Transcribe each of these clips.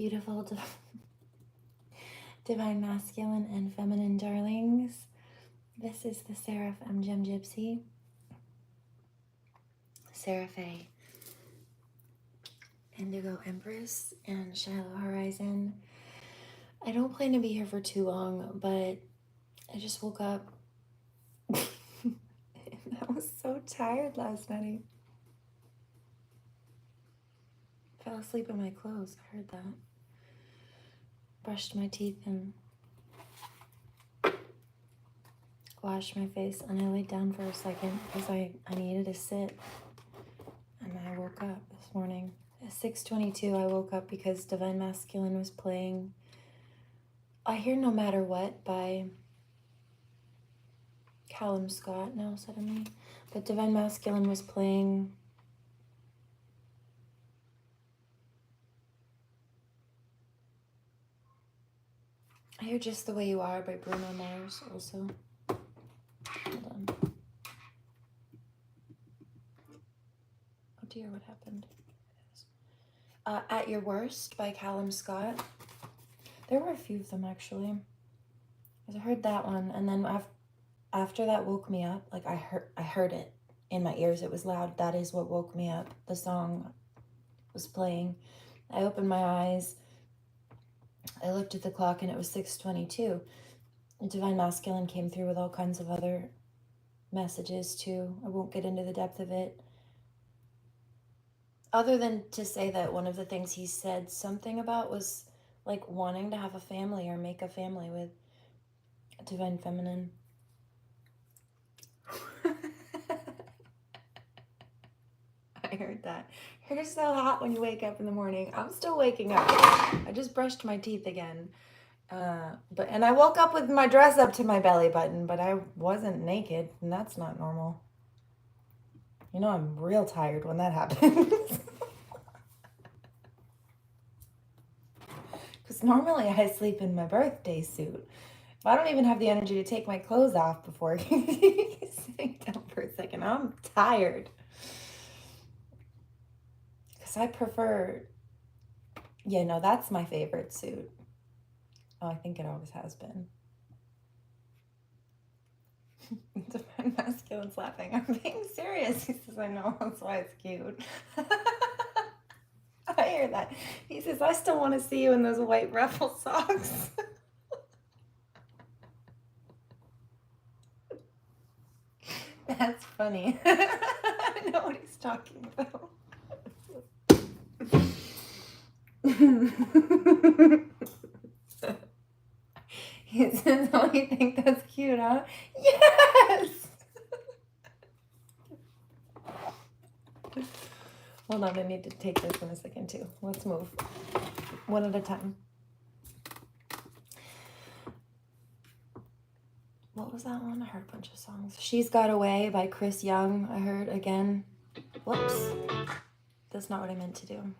Beautiful divine masculine and feminine darlings. This is the Seraphim Gem Gypsy, SeraFae Indigo Empress, and Shiloh Horizon. I don't plan to be here for too long, but I just woke up. I was so tired last night. I fell asleep in my clothes. I heard that. Brushed my teeth and washed my face, and I laid down for a second because I needed to sit. And I woke up this morning. At 6:22, I woke up because Divine Masculine was playing I Hear No Matter What by Callum Scott now suddenly. But Divine Masculine was playing I Hear Just the Way You Are by Bruno Mars also. Hold on. Oh dear, what happened? At Your Worst by Callum Scott. There were a few of them actually. I heard that one, and then after that woke me up. Like I heard it in my ears. It was loud. That is what woke me up. The song was playing. I opened my eyes. I looked at the clock and it was 6:22. Divine Masculine came through with all kinds of other messages too. I won't get into the depth of it. Other than to say that one of the things he said something about was like wanting to have a family or make a family with Divine Feminine. I heard that. You're so hot when you wake up in the morning. I'm still waking up. I just brushed my teeth again. And I woke up with my dress up to my belly button, but I wasn't naked, and that's not normal. You know, I'm real tired when that happens. Because normally I sleep in my birthday suit. I don't even have the energy to take my clothes off before sitting down for a second. I'm tired. Because I prefer, yeah, no, that's my favorite suit. Oh, I think it always has been. Divine Masculine's laughing. I'm being serious. He says, I know, that's why it's cute. I hear that. He says, I still want to see you in those white ruffle socks. That's funny. I know what he's talking about. He says, oh, you think that's cute, huh? Yes! Hold on, I need to take this in a second too. Let's move. One at a time. What was that one? I heard a bunch of songs. She's Got Away by Chris Young, I heard again. Whoops. That's not what I meant to do.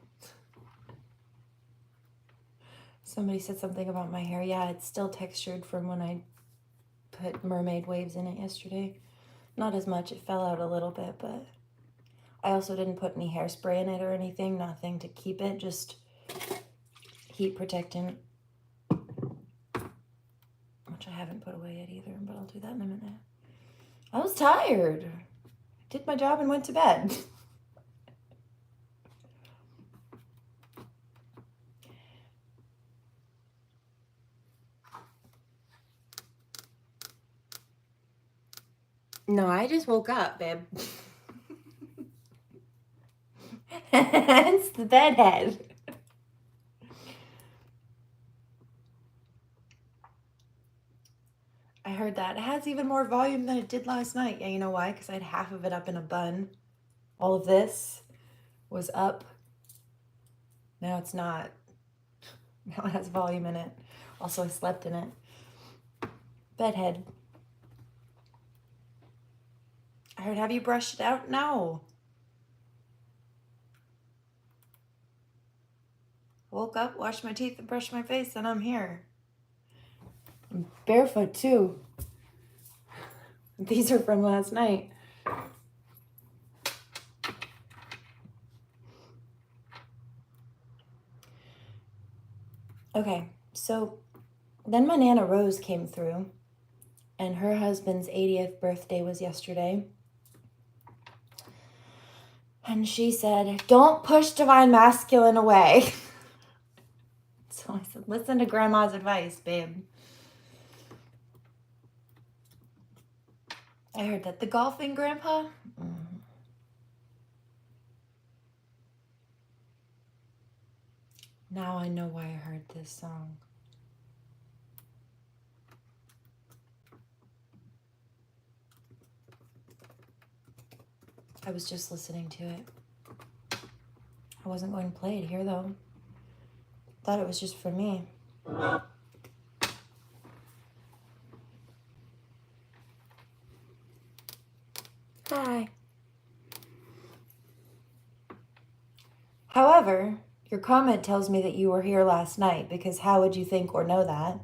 Somebody said something about my hair. Yeah, it's still textured from when I put mermaid waves in it yesterday. Not as much. It fell out a little bit, but I also didn't put any hairspray in it or anything. Nothing to keep it. Just heat protectant. Which I haven't put away yet either, but I'll do that in a minute. I was tired. I did my job and went to bed. No, I just woke up, babe. It's the bedhead. I heard that. It has even more volume than it did last night. Yeah, you know why? Because I had half of it up in a bun. All of this was up. Now it's not. Now it has volume in it. Also, I slept in it. Bedhead. I heard, have you brushed it out? No. Woke up, washed my teeth, and brushed my face, and I'm here. I'm barefoot, too. These are from last night. Okay, so then my Nana Rose came through, and her husband's 80th birthday was yesterday. And she said, don't push divine masculine away. So I said, listen to grandma's advice, babe. I heard that. The golfing grandpa? Now I know why I heard this song. I was just listening to it. I wasn't going to play it here, though. Thought it was just for me. Hi. However, your comment tells me that you were here last night, because how would you think or know that?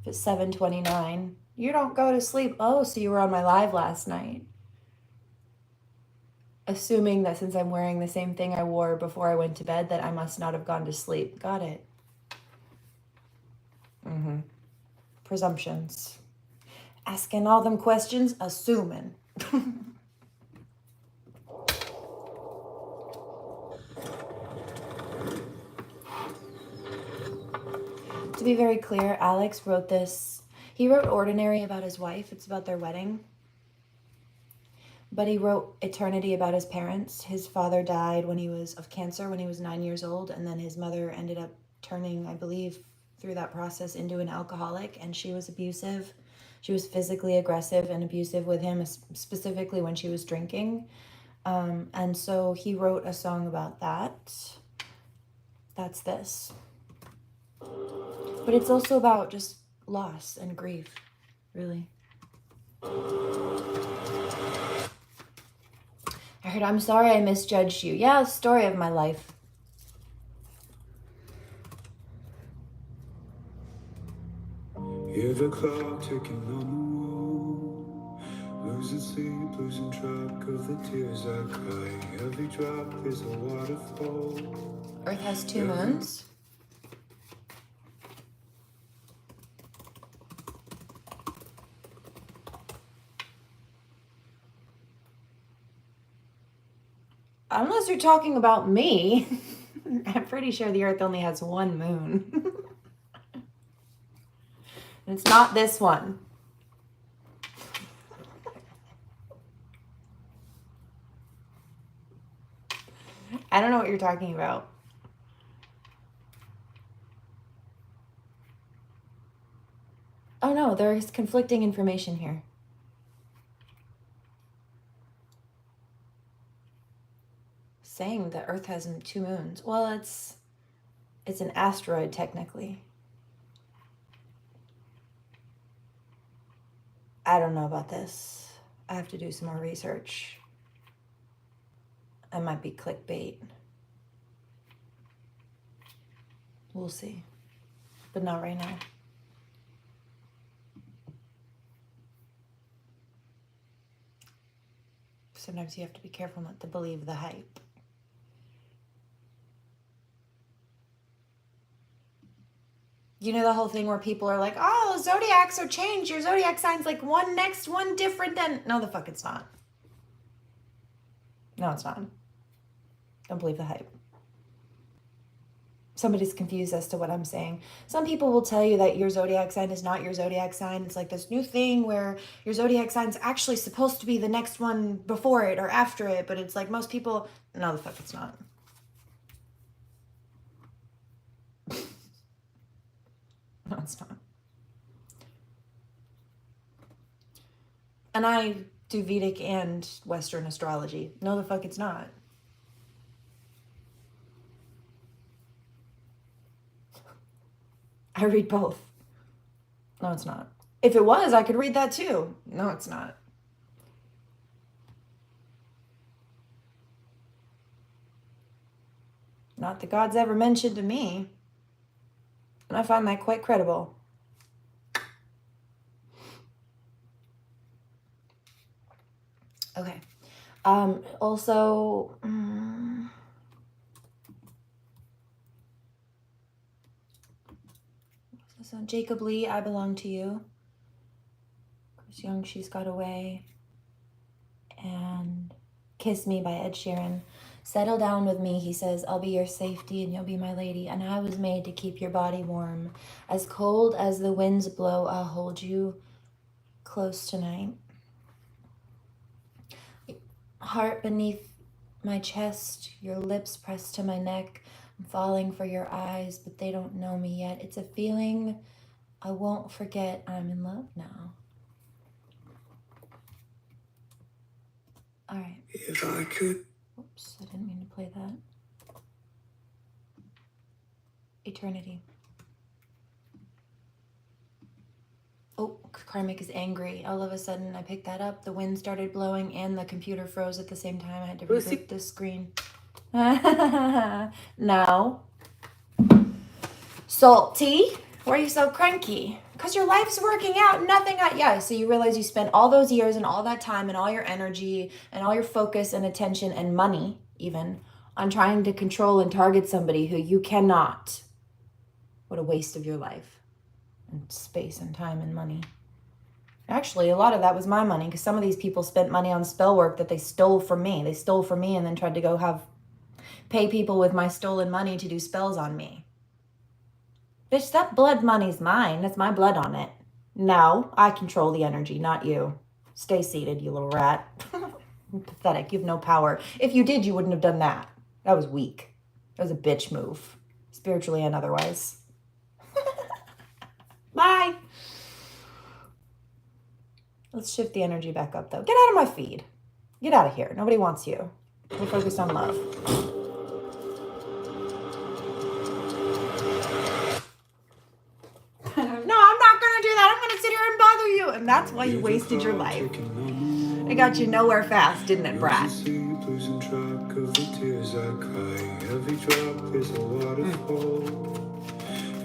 If it's 7:29, you don't go to sleep. Oh, so you were on my live last night. Assuming that since I'm wearing the same thing I wore before I went to bed, that I must not have gone to sleep. Got it. Presumptions. Asking all them questions, assuming. To be very clear, Alex wrote this. He wrote Ordinary about his wife. It's about their wedding. But he wrote Eternity about his parents. His father died of cancer when he was 9 years old, and then his mother ended up turning, I believe, through that process into an alcoholic, and she was abusive. She was physically aggressive and abusive with him, specifically when she was drinking. And so he wrote a song about that. That's this. But it's also about just loss and grief, really. I heard, I'm sorry I misjudged you. Yeah, story of my life. Hear the clock ticking on the wall, losing sleep, losing track of the tears I cry. Every drop is a waterfall. Earth has 2 moons. Unless you're talking about me. I'm pretty sure the Earth only has 1 moon. And it's not this one. I don't know what you're talking about. Oh no, there's conflicting information here. Saying that Earth has 2 moons. Well, it's an asteroid technically. I don't know about this. I have to do some more research. I might be clickbait. We'll see. But not right now. Sometimes you have to be careful not to believe the hype. You know the whole thing where people are like, oh, zodiacs are changed. Your zodiac sign's like one next, one different than... No, the fuck it's not. No, it's not. Don't believe the hype. Somebody's confused as to what I'm saying. Some people will tell you that your zodiac sign is not your zodiac sign. It's like this new thing where your zodiac sign's actually supposed to be the next one before it or after it, but it's like most people... No, the fuck it's not. No, it's not. And I do Vedic and Western astrology. No, the fuck it's not. I read both. No, it's not. If it was, I could read that too. No, it's not. Not that God's ever mentioned to me. And I find that quite credible. Okay. Also, So Jacob Lee, I Belong to You. Chris Young, She's Got Away. And Kiss Me by Ed Sheeran. Settle down with me, he says, I'll be your safety and you'll be my lady. And I was made to keep your body warm. As cold as the winds blow, I'll hold you close tonight. Heart beneath my chest, your lips pressed to my neck. I'm falling for your eyes, but they don't know me yet. It's a feeling I won't forget. I'm in love now. All right. If I could. Oops, I didn't mean to play that. Eternity. Oh, Karmic is angry. All of a sudden, I picked that up. The wind started blowing and the computer froze at the same time. I had to reboot the screen. No. Salty? Why are you so cranky? Because your life's working out. Nothing out. Yeah, so you realize you spent all those years and all that time and all your energy and all your focus and attention and money, even, on trying to control and target somebody who you cannot. What a waste of your life. And space and time and money. Actually, a lot of that was my money because some of these people spent money on spell work that they stole from me. They stole from me and then tried to go pay people with my stolen money to do spells on me. Bitch, that blood money's mine. That's my blood on it. No, I control the energy, not you. Stay seated, you little rat. Pathetic. You have no power. If you did, you wouldn't have done that. That was weak. That was a bitch move. Spiritually and otherwise. Bye. Let's shift the energy back up, though. Get out of my feed. Get out of here. Nobody wants you. We're focused on love. No, I'm not going to do that. I'm going to sit here and bother you. And that's why you wasted your life. It got you nowhere fast, didn't it, brat? Losing track of the tears I cry. Every drop is a waterfall.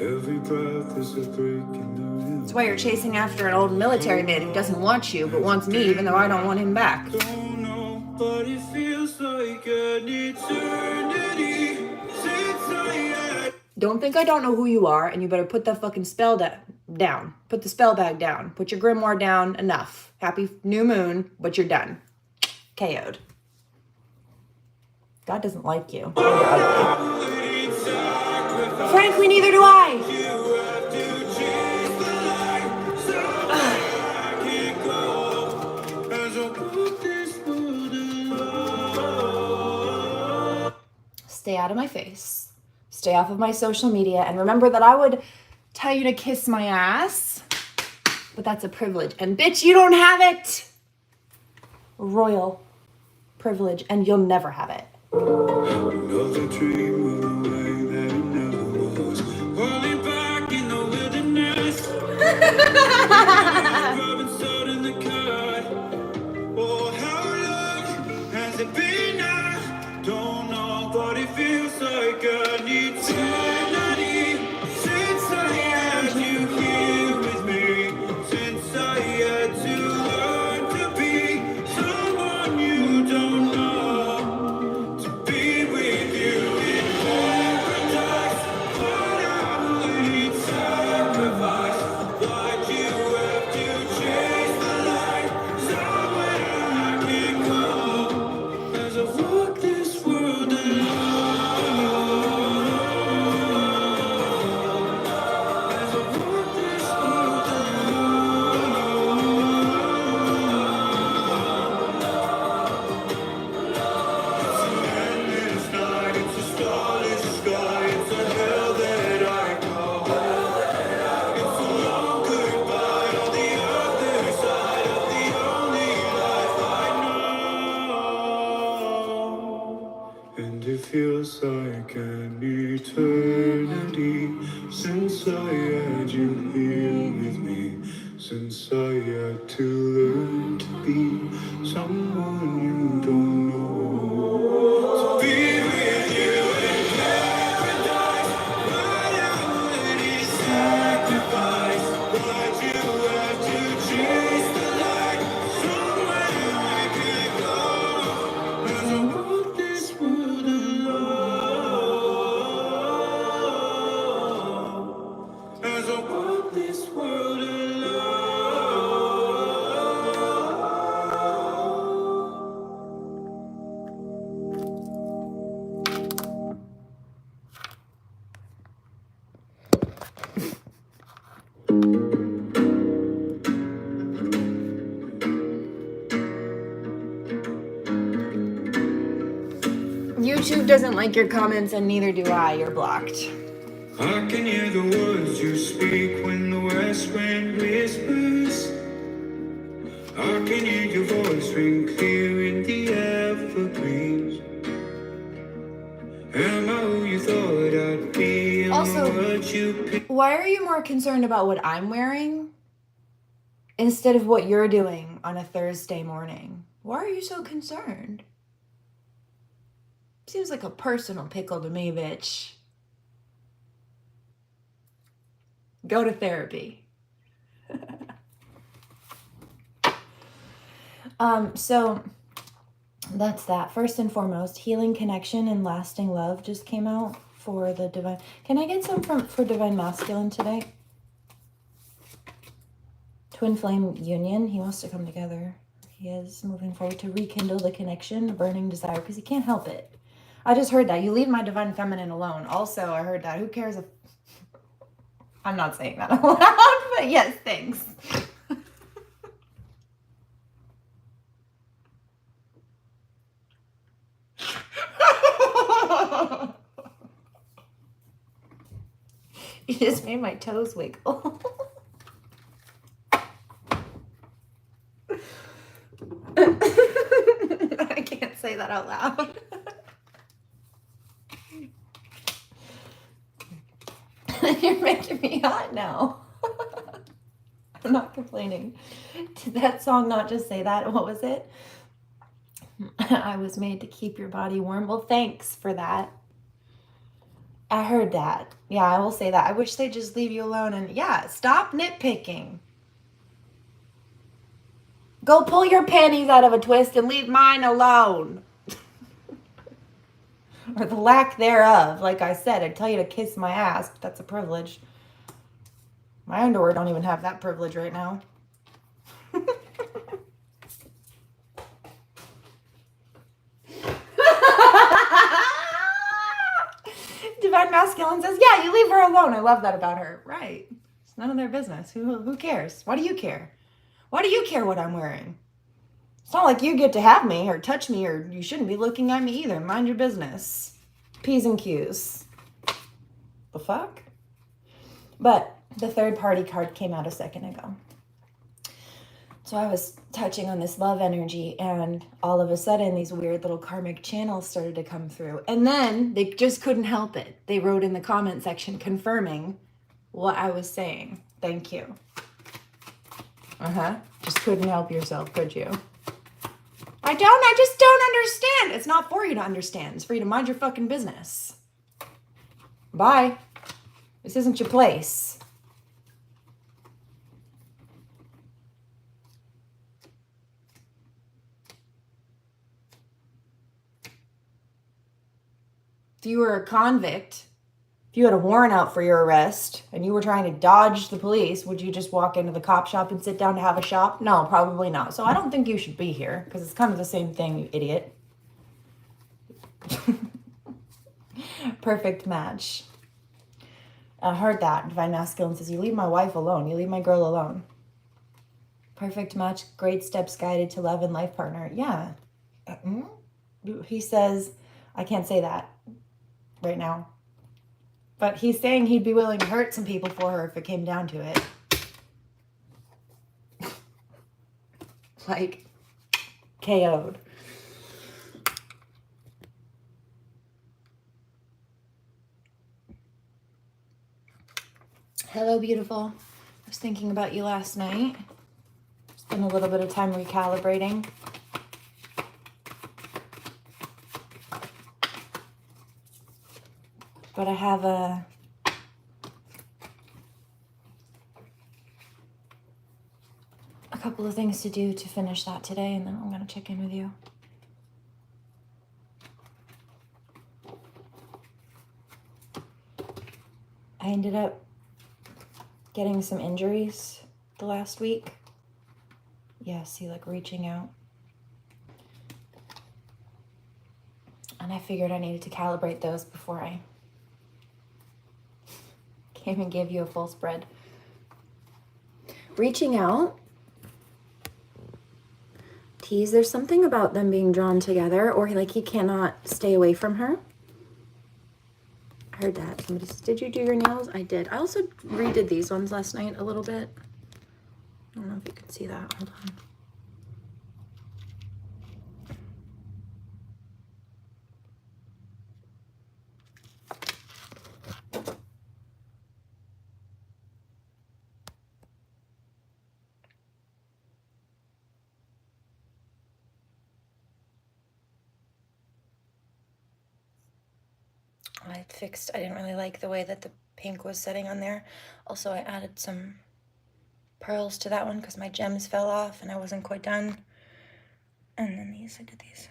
Every breath is a break in the wind. That's why you're chasing after an old military man who doesn't want you, but wants me, even though I don't want him back. Don't know, but it feels like an eternity since I had. Don't think I don't know who you are, and you better put that fucking spell down. Put the spell bag down. Put your grimoire down. Enough. Happy new moon, but you're done. KO'd. God doesn't like you. You're ugly. Frankly, neither do I. Stay out of my face. Stay off of my social media. And remember that I would tell you to kiss my ass. But that's a privilege. And bitch, you don't have it. Royal privilege. And you'll never have it. Another dream of the way that it never was. Falling back in the wilderness. Rubbing salt in the cut. Oh, how long has it been now? Don't know, but it feels like an eternity since I had you here with me. Since I had to learn to be someone you don't know. To be with you in paradise. What I would sacrifice. Why'd you have to chase the light? Somewhere I can go. As I walk this world alone. As I walk this world It's an endless night, it's a starless sky, it's a hell that I call home. It's a long goodbye on the other side of the only life I know. And it feels like an eternity since I had you here with me. Since I had to learn to be someone you don't know. To be with you in paradise. What I would sacrifice. Why'd you have to chase the light? Somewhere I can go. As I walk this world alone. As I walk doesn't like your comments, and neither do I. You're blocked. I can hear the words you speak when the west wind whispers. I can hear your voice ring clear in the evergreens. Am I who you thought I'd be? Also, why are you more concerned about what I'm wearing instead of what you're doing on a Thursday morning? Why are you so concerned? Seems like a personal pickle to me, bitch. Go to therapy. So that's that. First and foremost, Healing Connection and Lasting Love just came out for the Divine. Can I get some for Divine Masculine today? Twin Flame Union. He wants to come together. He is moving forward to rekindle the connection, a burning desire, because he can't help it. I just heard that. You leave my Divine Feminine alone. Also, I heard that. Who cares if... I'm not saying that out loud, but yes, thanks. You just made my toes wiggle. I can't say that out loud. You're making me hot now. I'm not complaining. Did that song not just say that? What was it? I was made to keep your body warm. Well, thanks for that. I heard that. Yeah, I will say that. I wish they'd just leave you alone and yeah, stop nitpicking. Go pull your panties out of a twist and leave mine alone. Or the lack thereof. Like I said, I'd tell you to kiss my ass, but that's a privilege. My underwear don't even have that privilege right now. Divine Masculine says, yeah, you leave her alone. I love that about her. Right. It's none of their business. Who cares? Why do you care? Why do you care what I'm wearing? It's not like you get to have me or touch me, or you shouldn't be looking at me either. Mind your business. P's and Q's. The fuck? But the third party card came out a second ago. So I was touching on this love energy, and all of a sudden these weird little karmic channels started to come through. And then they just couldn't help it. They wrote in the comment section confirming what I was saying. Thank you. Just couldn't help yourself, could you? I just don't understand. It's not for you to understand. It's for you to mind your fucking business. Bye. This isn't your place. If you were a convict, if you had a warrant out for your arrest and you were trying to dodge the police, would you just walk into the cop shop and sit down to have a shop? No, probably not. So I don't think you should be here because it's kind of the same thing, you idiot. Perfect match. I heard that. Divine Masculine says, you leave my wife alone. You leave my girl alone. Perfect match. Great steps guided to love and life partner. Yeah. He says, I can't say that right now. But he's saying he'd be willing to hurt some people for her if it came down to it. Like, KO'd. Hello, beautiful. I was thinking about you last night. Spent a little bit of time recalibrating. But I have a couple of things to do to finish that today, and then I'm going to check in with you. I ended up getting some injuries the last week. Yeah, see, like reaching out. And I figured I needed to calibrate those before I came and gave you a full spread. Reaching out. Tease, there's something about them being drawn together, or like he cannot stay away from her. heard that. Somebody says, did you do your nails? I did. I also redid these ones last night a little bit. I don't know if you can see that. Hold on. I didn't really like the way that the pink was setting on there. Also, I added some pearls to that one because my gems fell off and I wasn't quite done. And then these, I did these.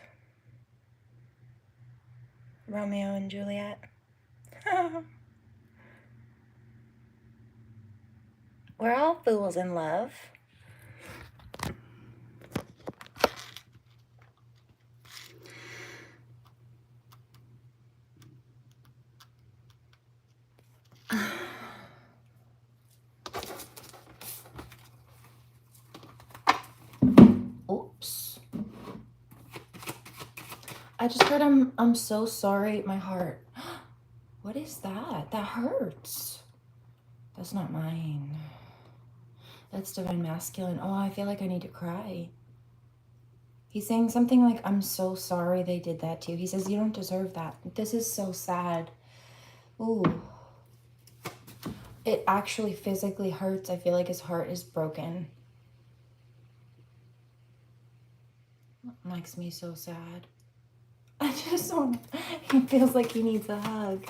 Romeo and Juliet. We're all fools in love. Oops. I just heard I'm so sorry, my heart. What is that? That hurts. That's not mine. That's divine masculine. Oh, I feel like I need to cry. He's saying something like, I'm so sorry they did that to you. He says, you don't deserve that. This is so sad. Ooh. It actually physically hurts. I feel like his heart is broken. It makes me so sad. I just want, he feels like he needs a hug.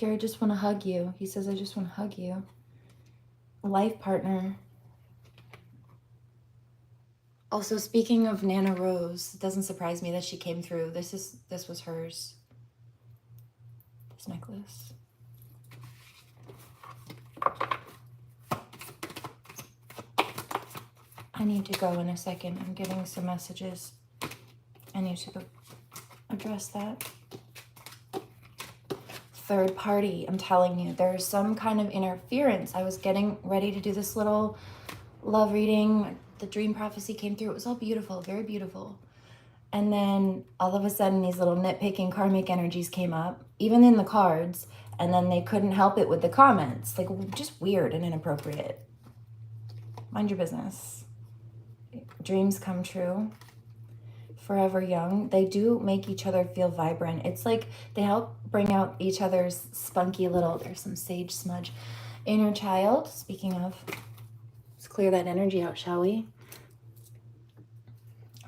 I just want to hug you. He says, I just want to hug you. Life partner. Also, speaking of Nana Rose, it doesn't surprise me that she came through. This was hers. This necklace. I need to go in a second. I'm getting some messages. I need to go address that. Third party, I'm telling you, there's some kind of interference. I was getting ready to do this little love reading. The dream prophecy came through. It was all beautiful, very beautiful. And then all of a sudden, these little nitpicking karmic energies came up, even in the cards. And then they couldn't help it with the comments. Like, just weird and inappropriate. Mind your business. Dreams come true. Forever young. They do make each other feel vibrant. It's like they help bring out each other's spunky little, there's some sage smudge. Inner child, speaking of, let's clear that energy out, shall we?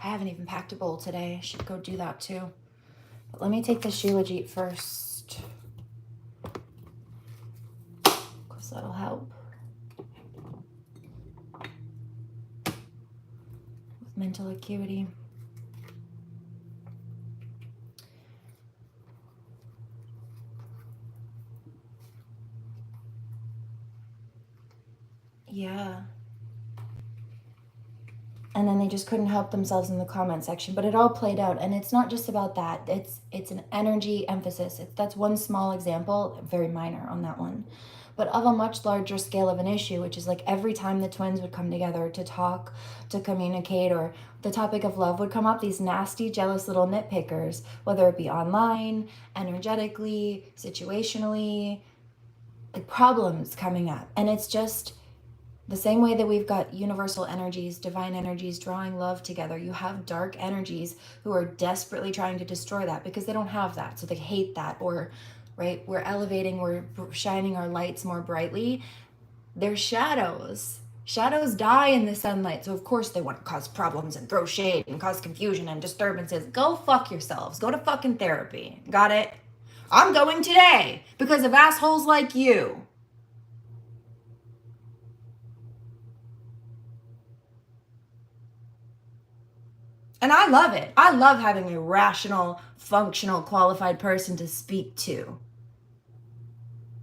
I haven't even packed a bowl today. I should go do that too. But let me take the Shilajit first, because that'll help with mental acuity. Yeah. And then they just couldn't help themselves in the comment section, but it all played out. And it's not just about that. It's an energy emphasis. That's one small example, very minor on that one, but of a much larger scale of an issue, which is like every time the twins would come together to talk, to communicate, or the topic of love would come up, these nasty, jealous little nitpickers, whether it be online, energetically, situationally, like problems coming up. And it's just the same way that we've got universal energies, divine energies drawing love together, you have dark energies who are desperately trying to destroy that because they don't have that. So they hate that, or, right, we're elevating, we're shining our lights more brightly. They're shadows. Shadows die in the sunlight. So of course they want to cause problems and throw shade and cause confusion and disturbances. Go fuck yourselves. Go to fucking therapy. Got it? I'm going today because of assholes like you. And I love it. I love having a rational, functional, qualified person to speak to.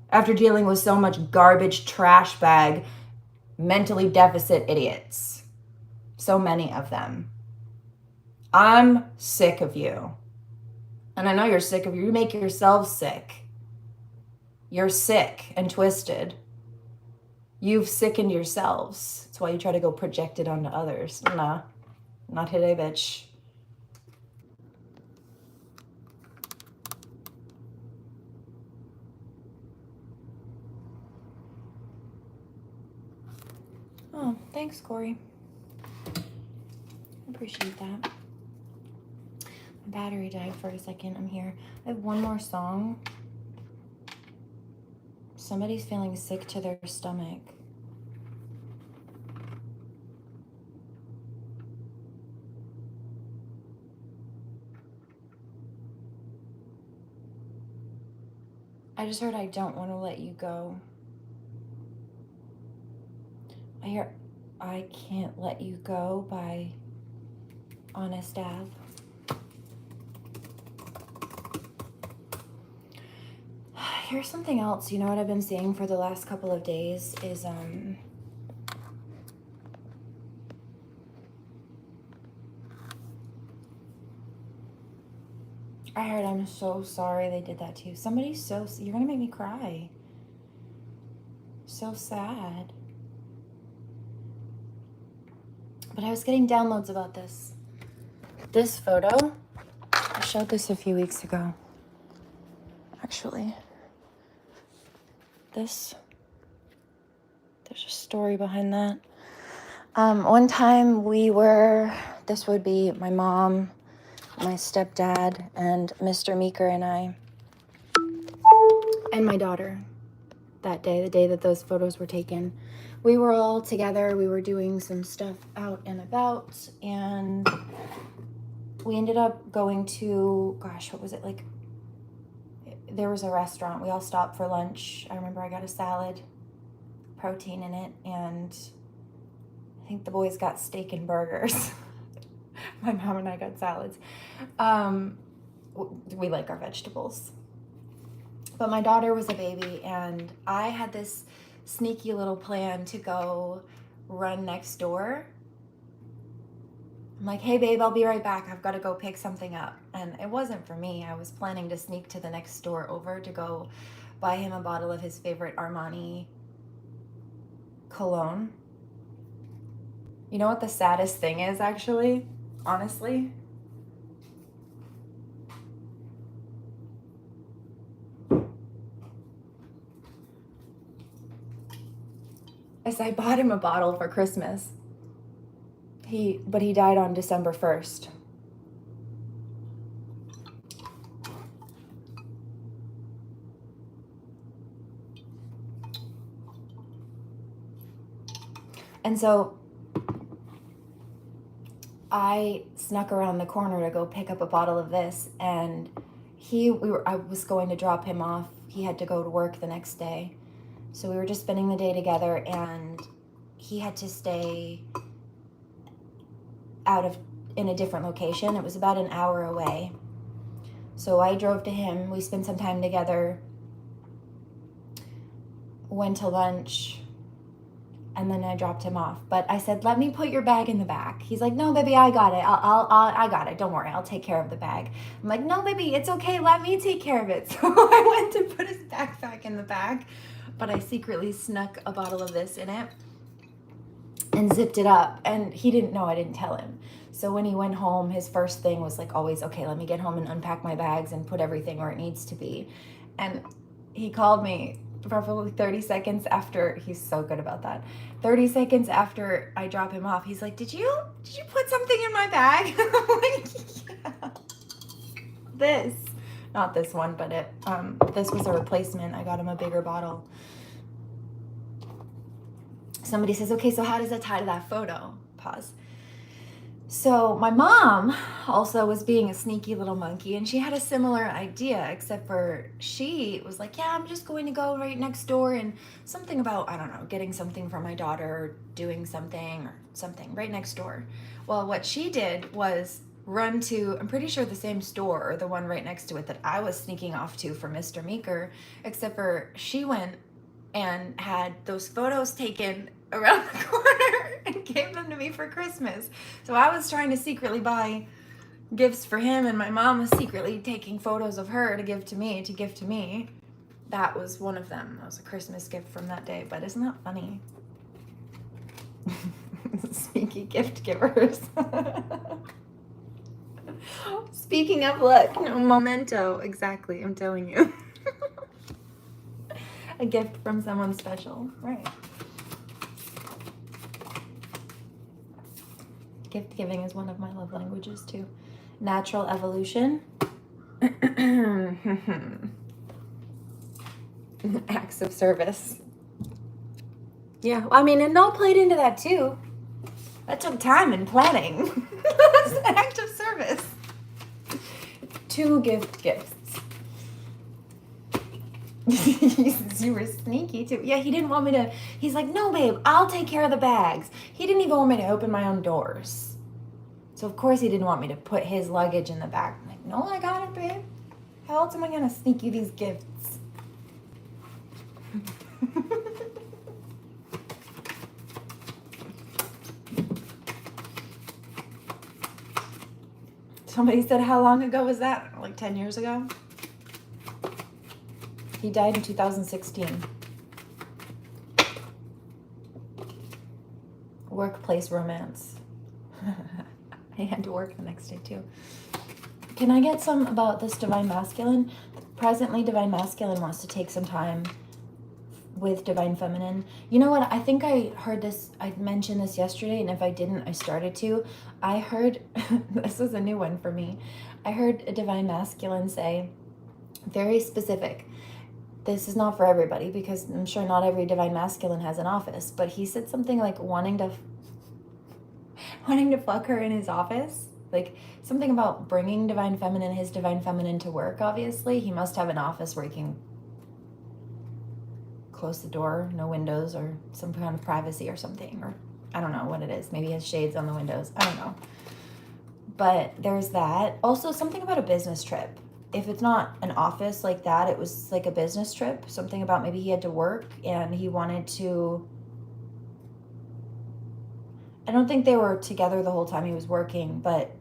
After dealing with so much garbage trash bag, mentally deficit idiots. So many of them. I'm sick of you. And I know you're sick of you. You make yourselves sick. You're sick and twisted. You've sickened yourselves. That's why you try to go project it onto others. Nah. Not today, bitch. Oh, thanks, Corey. Appreciate that. My battery died for a second. I'm here. I have one more song. Somebody's feeling sick to their stomach. I just heard I don't want to let you go. I hear I can't let you go by Honest Ab. Here's something else. You know what I've been seeing for the last couple of days is I heard I'm so sorry they did that to you. Somebody's so, you're gonna make me cry. So sad. But I was getting downloads about this. This photo, I showed this a few weeks ago. Actually, there's a story behind that. One time this would be my mom, my stepdad, and Mr. Meeker and I, and my daughter. That day, the day that those photos were taken, we were all together. We were doing some stuff out and about, and we ended up going to, gosh, what was it, like, there was a restaurant. We all stopped for lunch. I remember I got a salad, protein in it, and I think the boys got steak and burgers. My mom and I got salads. We like our vegetables. But my daughter was a baby, and I had this sneaky little plan to go run next door. I'm like, hey babe, I'll be right back. I've got to go pick something up. And it wasn't for me. I was planning to sneak to the next store over to go buy him a bottle of his favorite Armani cologne. You know what the saddest thing is, actually? Honestly? Is I bought him a bottle for Christmas. But he died on December 1st. And so I snuck around the corner to go pick up a bottle of this, and I was going to drop him off. He had to go to work the next day. So we were just spending the day together, and he had to stay in a different location. It was about an hour away. So I drove to him. We spent some time together, went to lunch, and then I dropped him off. But I said, let me put your bag in the back. He's like, no, baby, I got it. I got it. Don't worry. I'll take care of the bag. I'm like, no, baby, it's okay. Let me take care of it. So I went to put his backpack in the back, but I secretly snuck a bottle of this in it and zipped it up. And he didn't know. I didn't tell him. So when he went home, his first thing was like always, okay, let me get home and unpack my bags and put everything where it needs to be. And he called me probably 30 seconds after. He's so good about that. 30 seconds after I drop him off, he's like, did you put something in my bag? I'm like, yeah. Not this one, but this was a replacement. I got him a bigger bottle. Somebody says, okay, so how does that tie to that photo? Pause. So my mom also was being a sneaky little monkey, and she had a similar idea, except for she was like, yeah, I'm just going to go right next door, and something about, I don't know, getting something for my daughter or doing something right next door. Well, what she did was run to, I'm pretty sure the same store, or the one right next to it that I was sneaking off to for Mr. Meeker, except for she went and had those photos taken around the corner and gave them to me for Christmas. So I was trying to secretly buy gifts for him, and my mom was secretly taking photos of her to gift to me. That was one of them. That was a Christmas gift from that day. But isn't that funny? Sneaky gift givers. Speaking of luck, no memento. Exactly, I'm telling you. A gift from someone special, right? Gift giving is one of my love languages too. Natural evolution. Acts of service. Yeah, I mean, and all played into that too. That took time and planning. That's an act of service. 2 gifts. You were sneaky too. Yeah, he didn't want me to. He's like, no, babe, I'll take care of the bags. He didn't even want me to open my own doors. So, of course, he didn't want me to put his luggage in the back. I'm like, no, I got it, babe. How else am I going to sneak you these gifts? Somebody said, how long ago was that? Like 10 years ago? He died in 2016. Workplace romance. I had to work the next day too. Can I get some about this divine masculine? Presently, divine masculine wants to take some time with divine feminine. You know what? I think I heard this. I mentioned this yesterday, and if I didn't, I started to. I heard, this was a new one for me. I heard a divine masculine say, very specific. This is not for everybody because I'm sure not every divine masculine has an office, but he said something like wanting to fuck her in his office. Like something about bringing his divine feminine to work, obviously. He must have an office where he can close the door, no windows, or some kind of privacy or something. Or I don't know what it is. Maybe he has shades on the windows. I don't know. But there's that. Also something about a business trip. If it's not an office like that, it was like a business trip. Something about maybe he had to work and he wanted to... I don't think they were together the whole time he was working, but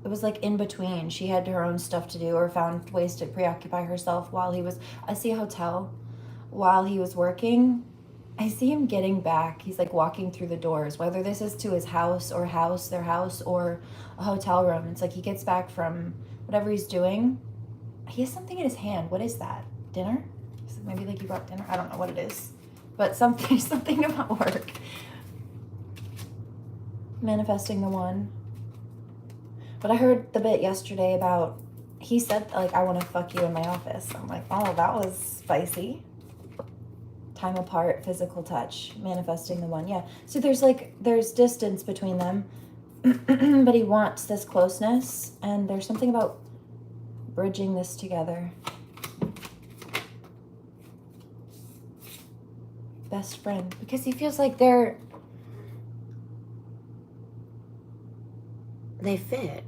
it was like in between. She had her own stuff to do or found ways to preoccupy herself while he was... I see a hotel while he was working. I see him getting back. He's like walking through the doors, whether this is to his house, their house, or a hotel room. It's like he gets back from whatever he's doing. He has something in his hand. What is that? Dinner? Maybe like he brought dinner. I don't know what it is. But something about work. Manifesting the one. But I heard the bit yesterday about, he said like, I want to fuck you in my office. I'm like, oh, that was spicy. Time apart, physical touch, manifesting the one. Yeah. So there's distance between them, but he wants this closeness, and there's something about bridging this together. Best friend, because he feels like they fit.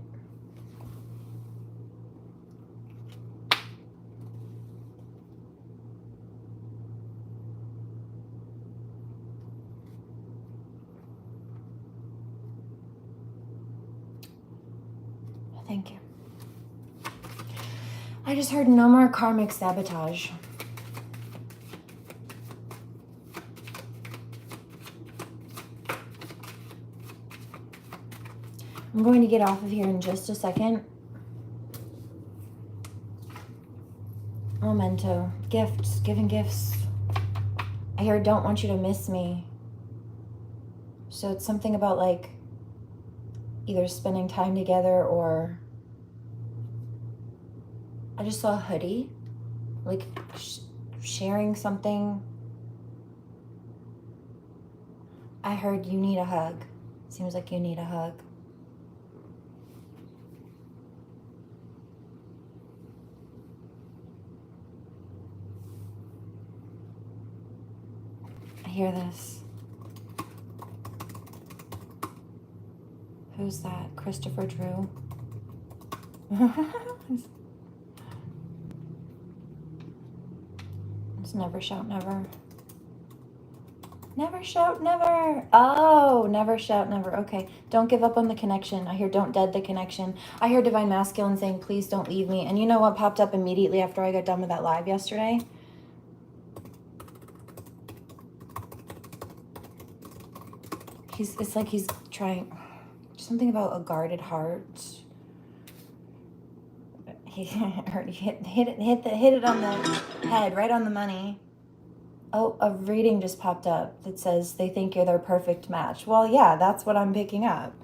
Thank you. I just heard no more karmic sabotage. I'm going to get off of here in just a second. Memento. Gifts. Giving gifts. I hear don't want you to miss me. So it's something about like either spending time together or... I just saw a hoodie. Like sharing something. I heard you need a hug. Seems like you need a hug. I hear this. Who's that? Christopher Drew? It's never shout never. Never shout never. Oh, never shout never. Okay. Don't give up on the connection. I hear don't dead the connection. I hear Divine Masculine saying, please don't leave me. And you know what popped up immediately after I got done with that live yesterday? It's like he's trying... Something about a guarded heart. He hit it on the head, right on the money. Oh, a reading just popped up that says they think you're their perfect match. Well, yeah, that's what I'm picking up.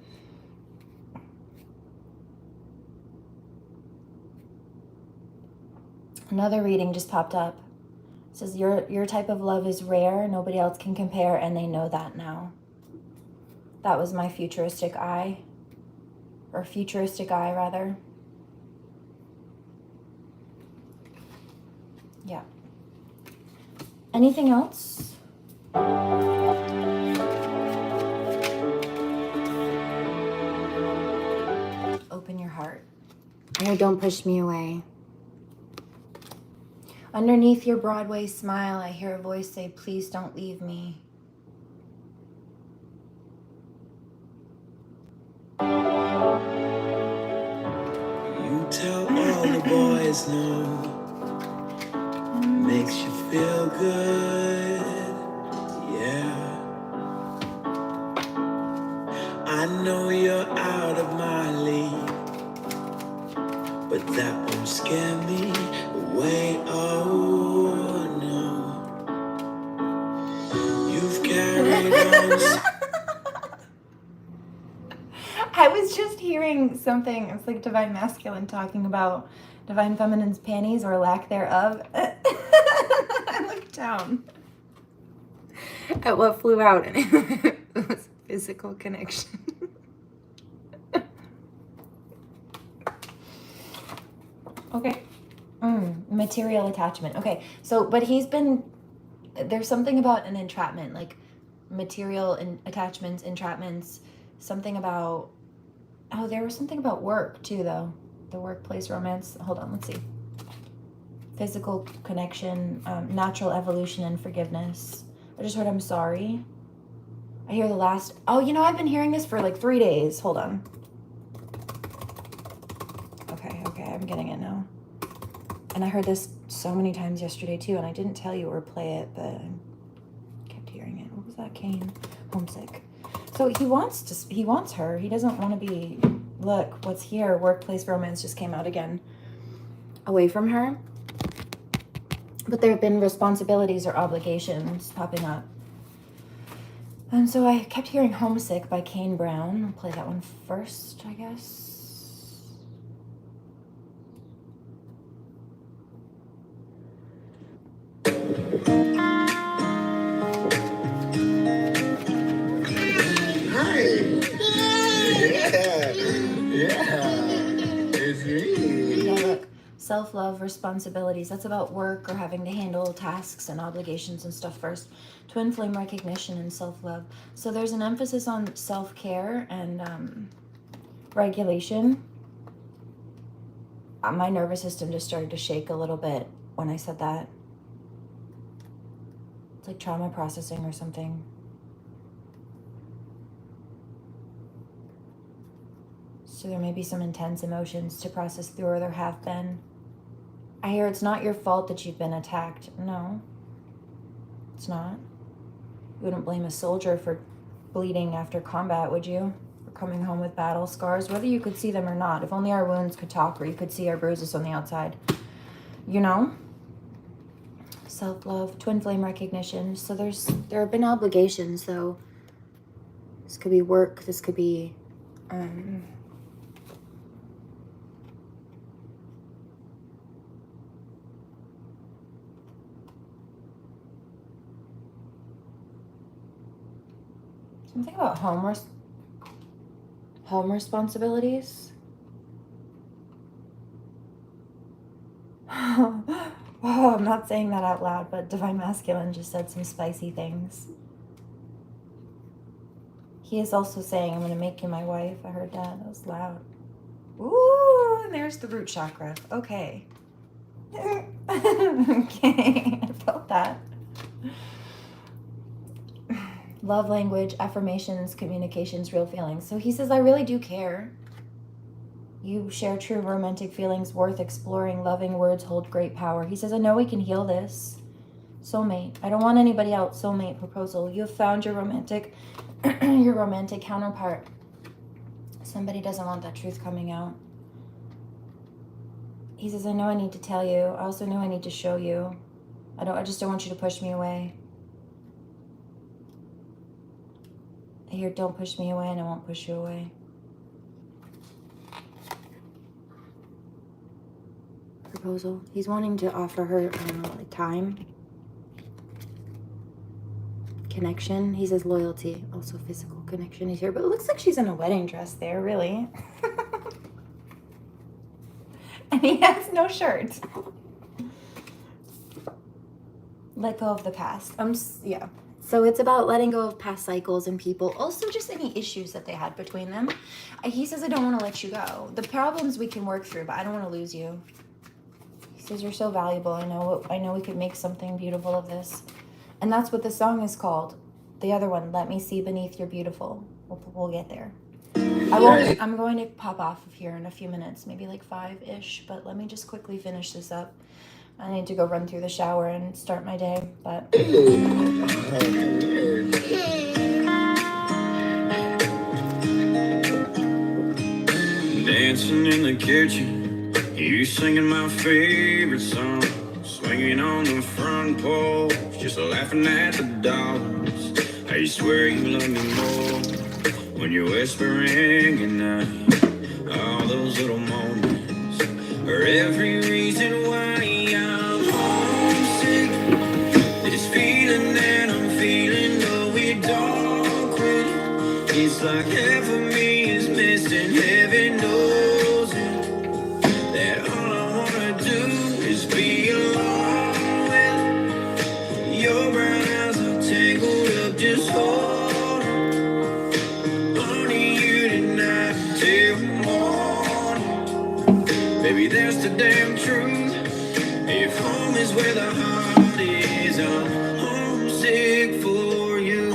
Another reading just popped up. It says, your type of love is rare. Nobody else can compare, and they know that now. That was my futuristic eye. Or futuristic eye, rather. Yeah. Anything else? Open your heart. Oh, don't push me away. Underneath your Broadway smile, I hear a voice say, please don't leave me. You tell all the boys no. Makes you feel good, yeah. I know you're out of my league, but that won't scare me away, oh no. You've carried on. I was just hearing something, it's like Divine Masculine talking about Divine Feminine's panties or lack thereof. I looked down at what flew out and it was physical connection. Okay. Material attachment. Okay, so, but there's something about an entrapment, like material attachments, entrapments, something about, oh, there was something about work too, though. The workplace romance. Hold on, let's see. Physical connection, natural evolution, and forgiveness. I just heard I'm sorry. I hear the last, oh, I've been hearing this for like 3 days. Hold on. Okay, I'm getting it now. And I heard this so many times yesterday too, and I didn't tell you or play it, but I kept hearing it. What was that, Kane? Homesick. So he wants her. He doesn't want to be, look, what's here, workplace romance just came out again, away from her. But there have been responsibilities or obligations popping up. And so I kept hearing Homesick by Kane Brown. I'll play that one first, I guess. Self-love, responsibilities. That's about work or having to handle tasks and obligations and stuff first. Twin flame recognition and self-love. So there's an emphasis on self-care and regulation. My nervous system just started to shake a little bit when I said that. It's like trauma processing or something. So there may be some intense emotions to process through, or there have been. I hear it's not your fault that you've been attacked. No, it's not. You wouldn't blame a soldier for bleeding after combat, would you? For coming home with battle scars, whether you could see them or not. If only our wounds could talk, or you could see our bruises on the outside. Self-love, twin flame recognition. So there have been obligations, though. This could be work. This could be something about home responsibilities. Oh, I'm not saying that out loud, but Divine Masculine just said some spicy things. He is also saying, I'm going to make you my wife. I heard that. That was loud. Ooh, and there's the root chakra. Okay. Okay, I felt that. Love language, affirmations, communications, real feelings. So he says, I really do care. You share true romantic feelings worth exploring. Loving words hold great power. He says, I know we can heal this. Soulmate. I don't want anybody else. Soulmate proposal. You have found your romantic counterpart. Somebody doesn't want that truth coming out. He says, I know I need to tell you. I also know I need to show you. I just don't want you to push me away. I hear, don't push me away, and I won't push you away. proposal. He's wanting to offer her, I don't know, like time. Connection. He says loyalty, also physical connection is here, but it looks like she's in a wedding dress there, really. And he has no shirt. Let go of the past. Yeah. So it's about letting go of past cycles and people. Also, just any issues that they had between them. He says, I don't want to let you go. The problems we can work through, but I don't want to lose you. He says, you're so valuable. I know we could make something beautiful of this. And that's what the song is called. The other one, Let Me See Beneath Your Beautiful. We'll get there. I'm going to pop off of here in a few minutes, maybe like 5-ish, but let me just quickly finish this up. I need to go run through the shower and start my day, but... Dancing in the kitchen, you singing my favorite song, swinging on the front porch, just laughing at the dogs. I swear you love me more when you're whispering at night. All those little moments are every reason why I'm homesick. This feeling that I'm feeling, though we don't quit. It's like half of me is missing. Heaven knows it, that all I wanna do is be alone with your brown eyes are tangled up, just hold on to you tonight till morning. Baby, that's the damn truth. If home is where the heart is, I'm homesick for you.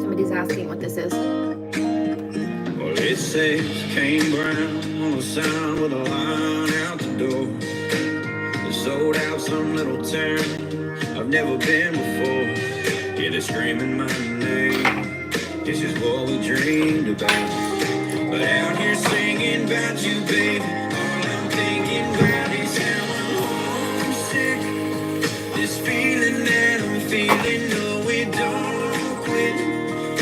Somebody's asking what this is. Well, it says Kane Brown on the sign with a line out the door. They sold out some little town I've never been before. Yeah, they're screaming my name. This is what we dreamed about. But out here singing about you, baby, all I'm thinking about is how I'm homesick. This feeling that I'm feeling, no, we don't quit.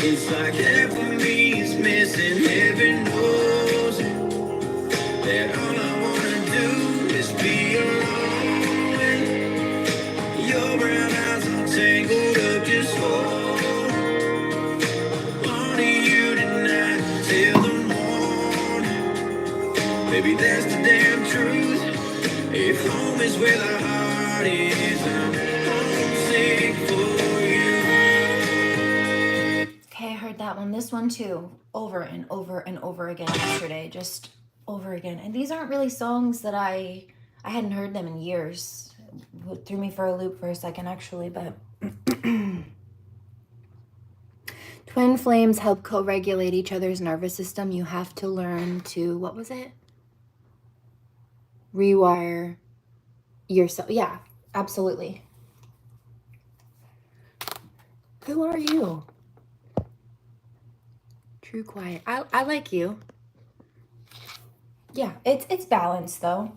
It's like half of me is missing. Heaven knows it, that all I wanna do is be alone with your brown eyes are tangled up, just hold on to you tonight till the morning. Baby, that's the damn truth. If home is where the heart is, I'm homesick for you. Okay, I heard that one. This one too, over and over and over again yesterday, just over again. And these aren't really songs that I hadn't heard them in years. It threw me for a loop for a second, actually, but... Twin flames help co-regulate each other's nervous system. You have to learn to, what was it? Rewire yourself. Yeah, absolutely. Who are you? True quiet. I like you. Yeah, it's balanced though.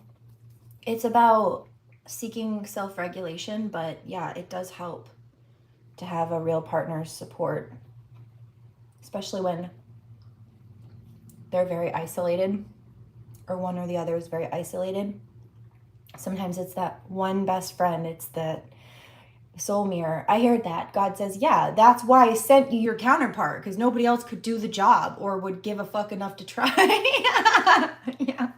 It's about seeking self-regulation, but yeah, it does help to have a real partner's support, especially when they're very isolated, or one or the other is very isolated. Sometimes it's that one best friend, it's that soul mirror. I heard that. God says, yeah, that's why I sent you your counterpart, because nobody else could do the job or would give a fuck enough to try. Yeah.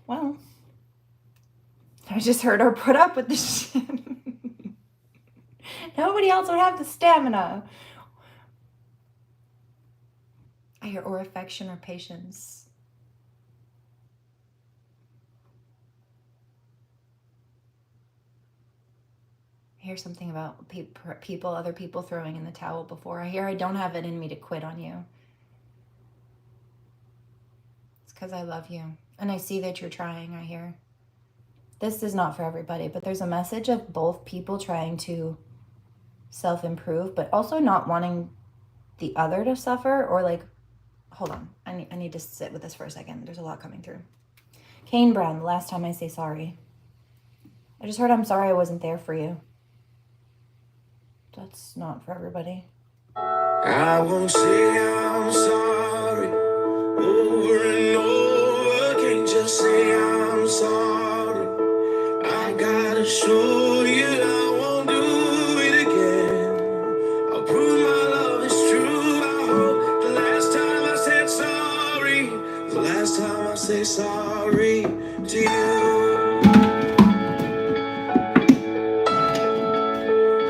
Well, I just heard her put up with this shit. Nobody else would have the stamina. I hear or affection or patience. I hear something about other people throwing in the towel before. I hear I don't have it in me to quit on you. It's because I love you. And I see that you're trying, I hear. This is not for everybody, but there's a message of both people trying to self-improve, but also not wanting the other to suffer, or like, hold on, I need to sit with this for a second. There's a lot coming through. Kane Brown, the last time I say sorry. I just heard I'm sorry I wasn't there for you. That's not for everybody. I won't say I'm sorry over and over again. to say I'm sorry. I gotta show you I won't do it again. I'll prove my love is true. I hope the last time I said sorry, the last time I say sorry to you.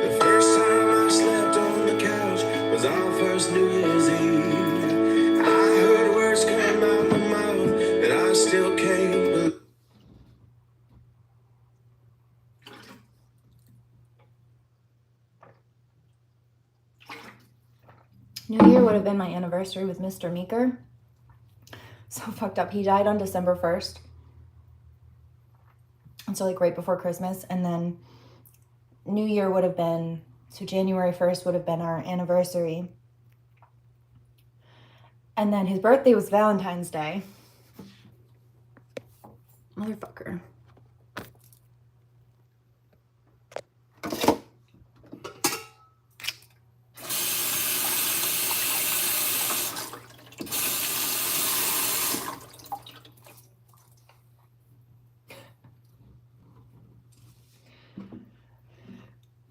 The first time I slept on the couch was our first New Year's Eve. I heard words come out my mouth that I still can't believe. New Year would have been my anniversary with Mr. Meeker. So fucked up. He died on December 1st. And so like right before Christmas. And then New Year would have been, so January 1st would have been our anniversary. And then his birthday was Valentine's Day. Motherfucker.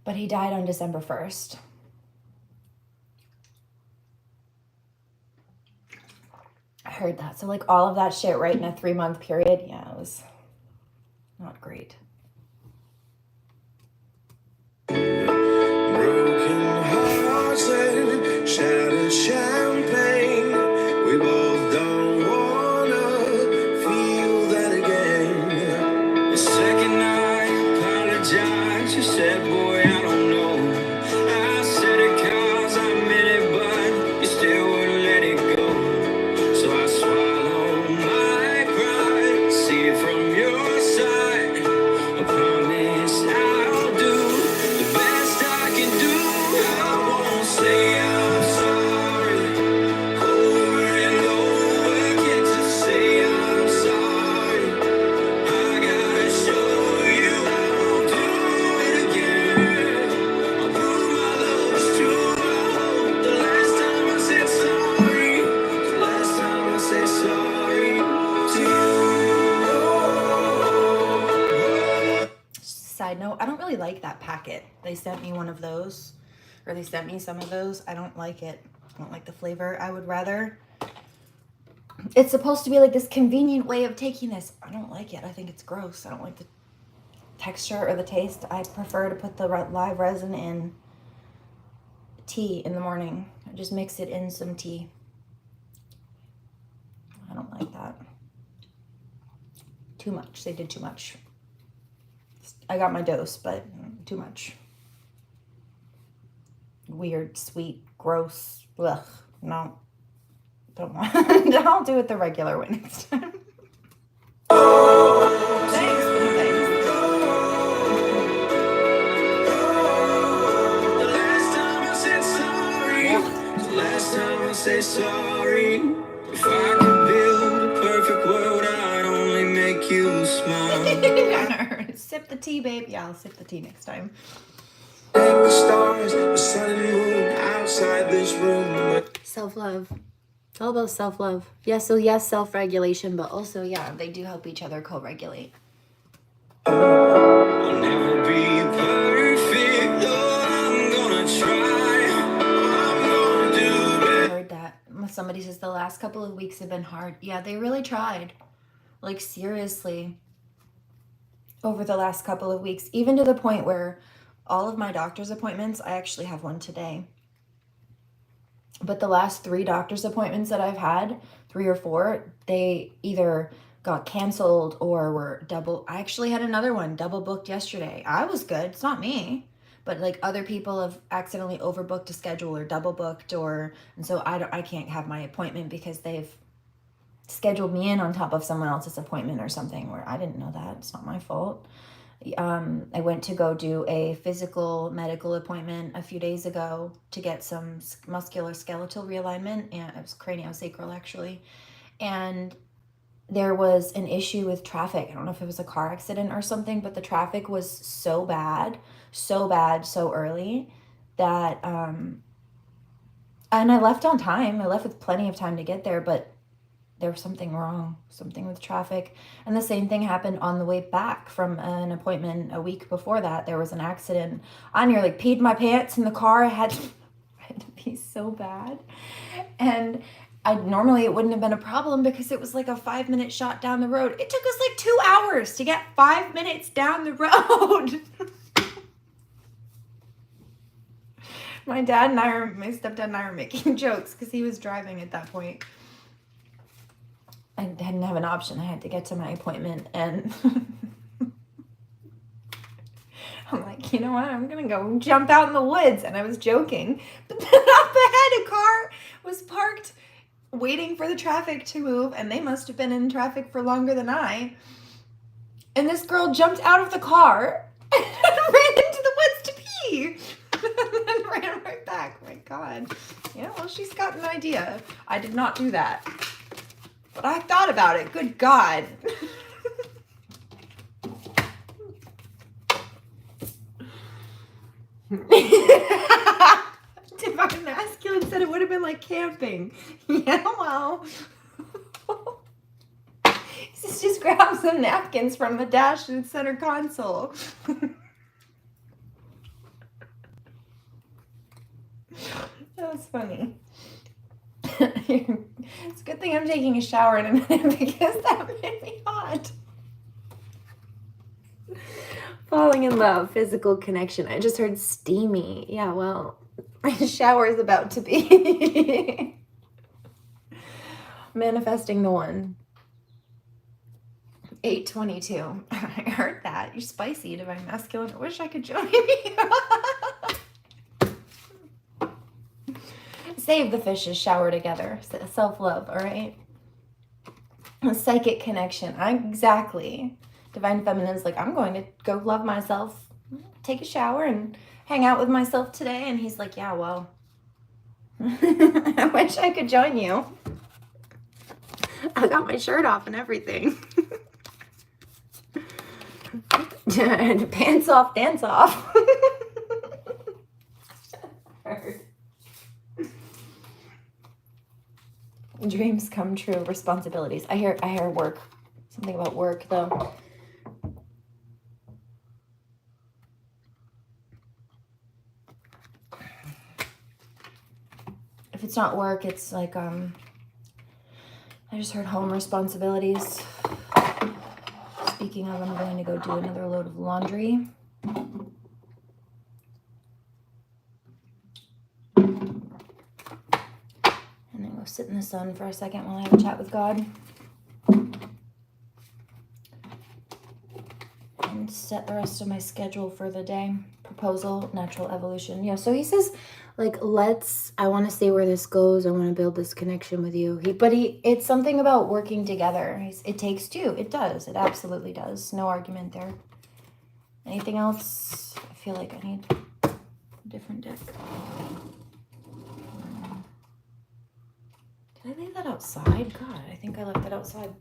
But he died on December 1st. I heard that. So like all of that shit right in a 3-month period. Yeah, it was not great. Broken hearts and shattered champagne. We both don't wanna feel that again. The second I apologized, you said, boy, I don't know. I said it 'cause I meant it, but you still wouldn't let it go. So I swallowed my pride, see it from your side. I promise I'll do the best I can do. I won't say I'm sorry over and over again to say I'm sorry. I gotta show you I won't do it again. I'll prove my love is true. I hope the last time I said sorry, the last time I say sorry to you. Side note, I don't really like that packet. They sent me one of those, or they sent me some of those. I don't like it. I don't like the flavor. I would rather, it's supposed to be like this convenient way of taking this. I don't like it. I think it's gross. I don't like the texture or the taste. I prefer to put the live resin in tea in the morning. I just mix it in some tea. I don't like that. Too much. They did too much. I got my dose, but too much. Weird, sweet, gross. Ugh. No. Don't want. I'll do it the regular way next time. Thanks. The last time I said sorry, the last time I say sorry. If I could build a perfect world, I'd only make you smile. Sip the tea, babe. Yeah, I'll sip the tea next time. Thank the stars, the sun and moon outside this room. Self-love. It's all about self-love. Yes, so yes, self-regulation, but also, yeah, they do help each other co-regulate. I'll never be perfect, though I'm gonna try. I'm gonna do I it. heard that. Somebody says the last couple of weeks have been hard. Yeah, they really tried. Like, seriously. Over the last couple of weeks, even to the point where all of my doctor's appointments, I actually have one today, but the last 3 doctor's appointments that I've had, 3 or 4, they either got canceled or were double. I actually had another one double booked yesterday. I was good. It's not me, but like other people have accidentally overbooked a schedule or double booked, and so I can't have my appointment because they've scheduled me in on top of someone else's appointment or something, where I didn't know that. It's not my fault. I went to go do a physical medical appointment a few days ago to get some musculoskeletal realignment, and it was craniosacral actually. And there was an issue with traffic. I don't know if it was a car accident or something, but the traffic was so bad, so early that, and I left on time. I left with plenty of time to get there, but there was something wrong, something with traffic. And the same thing happened on the way back from an appointment a week before that. There was an accident. I nearly peed my pants in the car. I had to pee so bad. And normally it wouldn't have been a problem because it was like a 5-minute shot down the road. It took us like 2 hours to get 5 minutes down the road. My stepdad and I were making jokes because he was driving at that point. I didn't have an option. I had to get to my appointment, and I'm like, you know what? I'm going to go jump out in the woods. And I was joking. But then up ahead, a car was parked waiting for the traffic to move, and they must have been in traffic for longer than I. And this girl jumped out of the car and ran into the woods to pee. And then ran right back. My God. Yeah, well, she's got an idea. I did not do that. But I thought about it. Good God. Divine Masculine said it would have been like camping. Yeah, well. Just grab some napkins from the dash and center console. That was funny. It's a good thing I'm taking a shower in a minute because that made me hot. Falling in love, physical connection. I just heard steamy. Yeah, well, my shower is about to be. Manifesting the one. 8:22. I heard that. You're spicy, Divine Masculine. I wish I could join you. Save the fishes, shower together. Self-love, all right? A psychic connection. Exactly. Divine Feminine's like, I'm going to go love myself, take a shower, and hang out with myself today. And he's like, yeah, well, I wish I could join you. I got my shirt off and everything. Pants off, dance off. Dreams come true, responsibilities. I hear work. Something about work though. If it's not work, it's like I just heard home responsibilities. Speaking of, I'm going to go do another load of laundry. Go sit in the sun for a second while I have a chat with God. And set the rest of my schedule for the day. Proposal, natural evolution. Yeah, so he says, like, I want to see where this goes. I want to build this connection with you. It's something about working together. It takes two. It does. It absolutely does. No argument there. Anything else? I feel like I need a different deck. Did I leave that outside? God, I think I left that outside.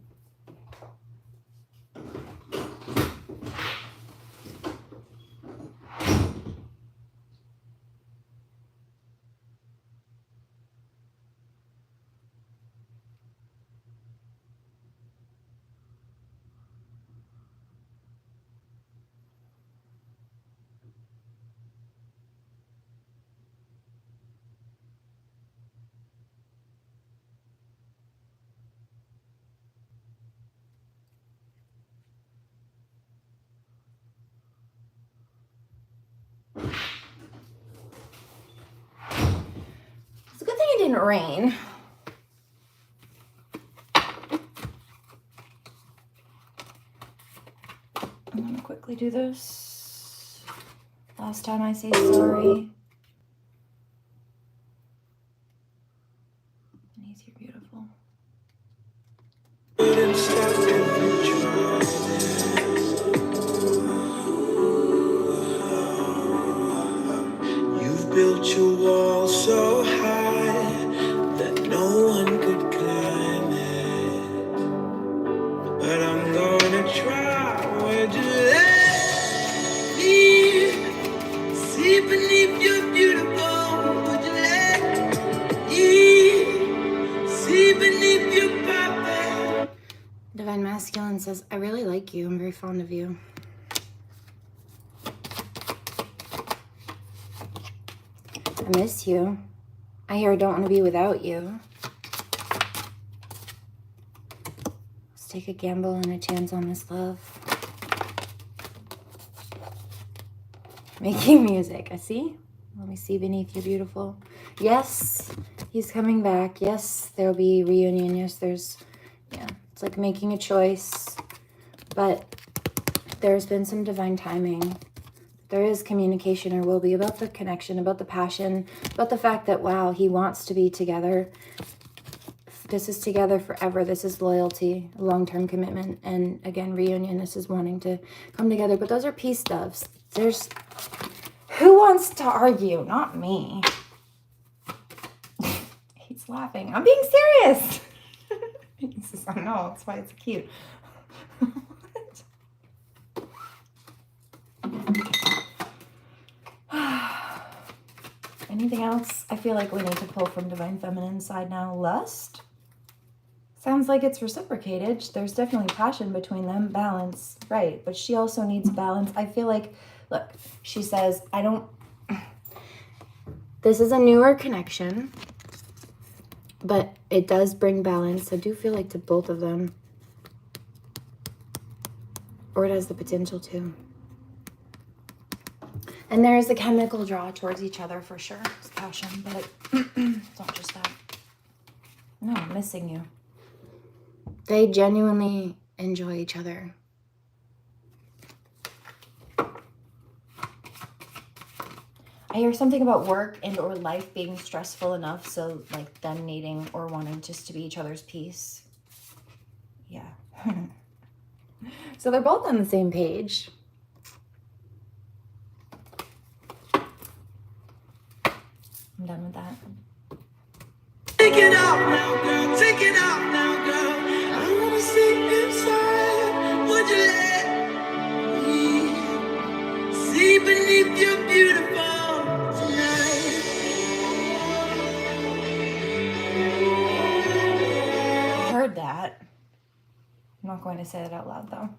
It's a good thing it didn't rain. I'm gonna quickly do this. Last time I say sorry. Denise, you're beautiful. You've built your wall so high that no one could climb it. But I'm gonna try. Would you let me see beneath your beautiful? Would you let me see beneath your purple? Divine Masculine says, I really like you. I'm very fond of you. I miss you. I hear I don't want to be without you. Let's take a gamble and a chance on this love. Making music. I see. Let me see beneath you, beautiful. Yes, he's coming back. Yes, there'll be reunion. Yes, there's, yeah, it's like making a choice. But there's been some divine timing. There is communication, or will be, about the connection, about the passion, about the fact that, wow, he wants to be together. This is together forever. This is loyalty, long-term commitment. And again, reunion, this is wanting to come together. But those are peace doves. There's, who wants to argue? Not me. He's laughing. I'm being serious. He says, I know, that's why it's cute. Anything else? I feel like we need to pull from Divine Feminine side now. Lust? Sounds like it's reciprocated. There's definitely passion between them. Balance. Right. But she also needs balance. I feel like, look, she says, I don't... This is a newer connection, but it does bring balance. I do feel like to both of them. Or it has the potential to. And there is a chemical draw towards each other for sure. It's passion, but it's not just that. No, I'm missing you. They genuinely enjoy each other. I hear something about work and or life being stressful enough, so like them needing or wanting just to be each other's peace. Yeah. So they're both on the same page. I'm done with that. Take it off now, girl. Take it off now, girl. I wanna see inside. Would you let me see beneath your beautiful tonight? I heard that. I'm not going to say that out loud though.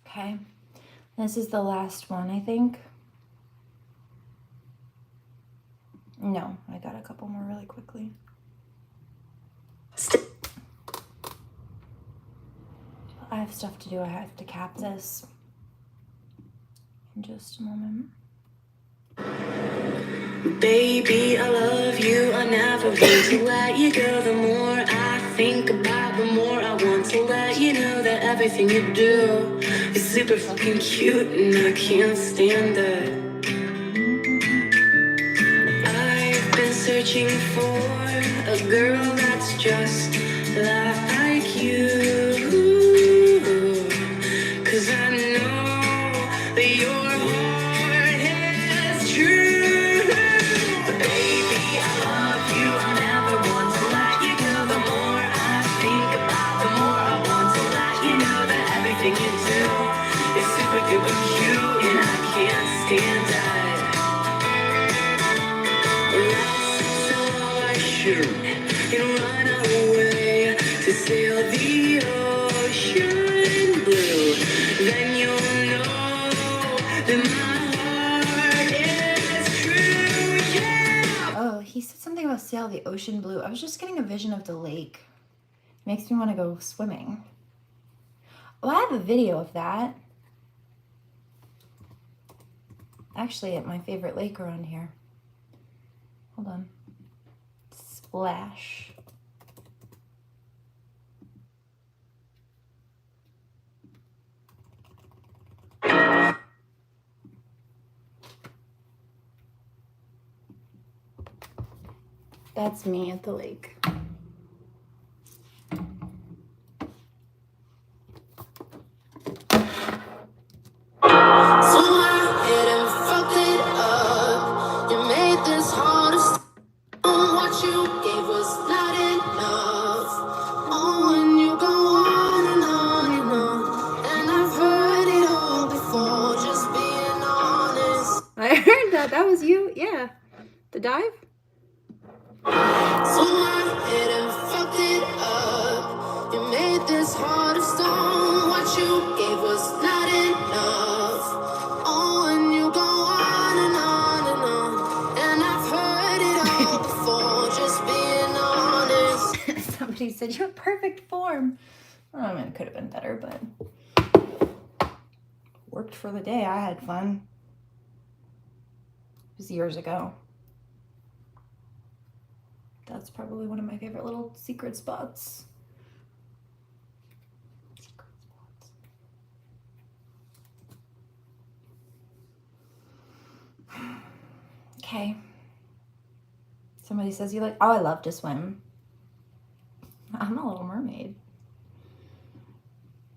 Okay, this is the last one, I think. No, I got a couple more really quickly. I have stuff to do. I have to cap this in just a moment. Baby, I love you. I never want to let you go. The more I think about, the more I want to let you know that everything you do is super fucking cute and I can't stand it. I've been searching for a girl that's just like you. 'Cause I know that your heart is true. But baby, I love you. I never want to let you go. The more I think about, the more I want to let you know that everything you do is super duper cute and I can't stand it. Let's sell our shoot and run away to sail the ocean blue. Then you'll know that my heart is true, yeah. Oh, he said something about sail pale, the ocean blue. I was just getting a vision of the lake. Makes me want to go swimming. Oh, I have a video of that. Actually, at my favorite lake around here. Hold on. Splash. That's me at the lake. I heard that. That was you? Yeah. The dive? So I hit and fucked it up. You made this heart of stone. What you gave was not enough. Oh, and you go on and on and on. And I've heard it all before, just being honest. Somebody said you have perfect form. I mean, it could have been better, but worked for the day. I had fun. It was years ago. That's probably one of my favorite little secret spots. Okay. Somebody says you like, oh, I love to swim. I'm a little mermaid.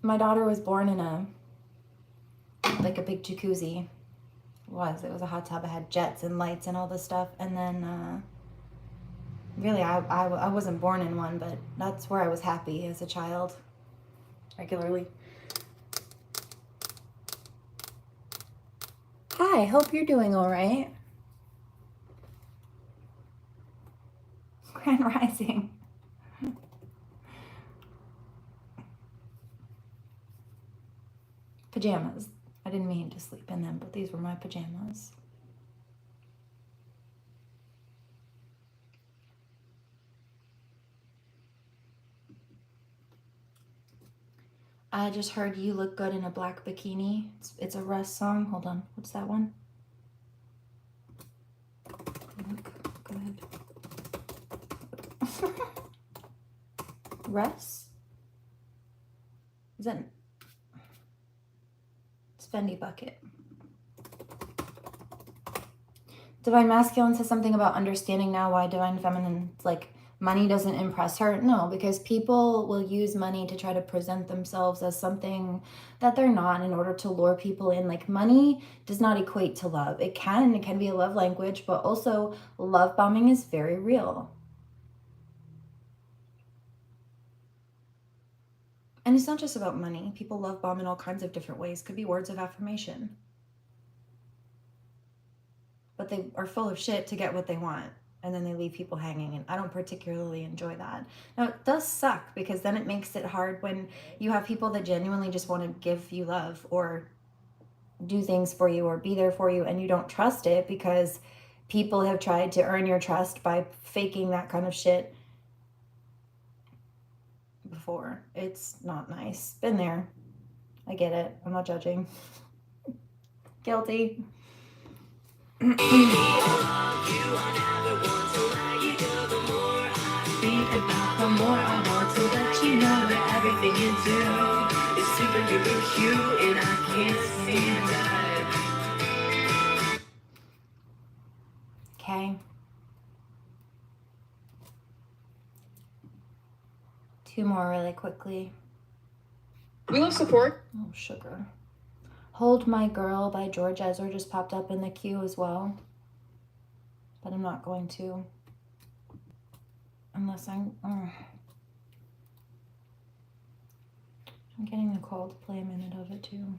My daughter was born in a big jacuzzi. It was a hot tub. It had jets and lights and all this stuff. And then, really, I wasn't born in one, but that's where I was happy as a child, regularly. Hi, hope you're doing all right. Grand Rising. Pajamas. I didn't mean to sleep in them, but these were my pajamas. I just heard You Look Good in a Black Bikini. It's a Russ song. Hold on. What's that one? Look good. Russ? Is that... It's Fendi Bucket. Divine Masculine says something about understanding now why Divine Feminine, like, money doesn't impress her. No, because people will use money to try to present themselves as something that they're not in order to lure people in. Like, money does not equate to love. It can be a love language, but also love bombing is very real. And it's not just about money. People love bomb in all kinds of different ways. Could be words of affirmation. But they are full of shit to get what they want. And then they leave people hanging, and I don't particularly enjoy that. Now, it does suck, because then it makes it hard when you have people that genuinely just want to give you love or do things for you or be there for you, and you don't trust it because people have tried to earn your trust by faking that kind of shit before. It's not nice. Been there. I get it. I'm not judging. Guilty. The more I want to let you know that everything you do is super duper cute, and I can't stand that. Okay. Two more really quickly. We love support. Oh, sugar. Hold My Girl by George Ezra just popped up in the queue as well. But I'm not going to. Unless I'm getting the call to play a minute of it too.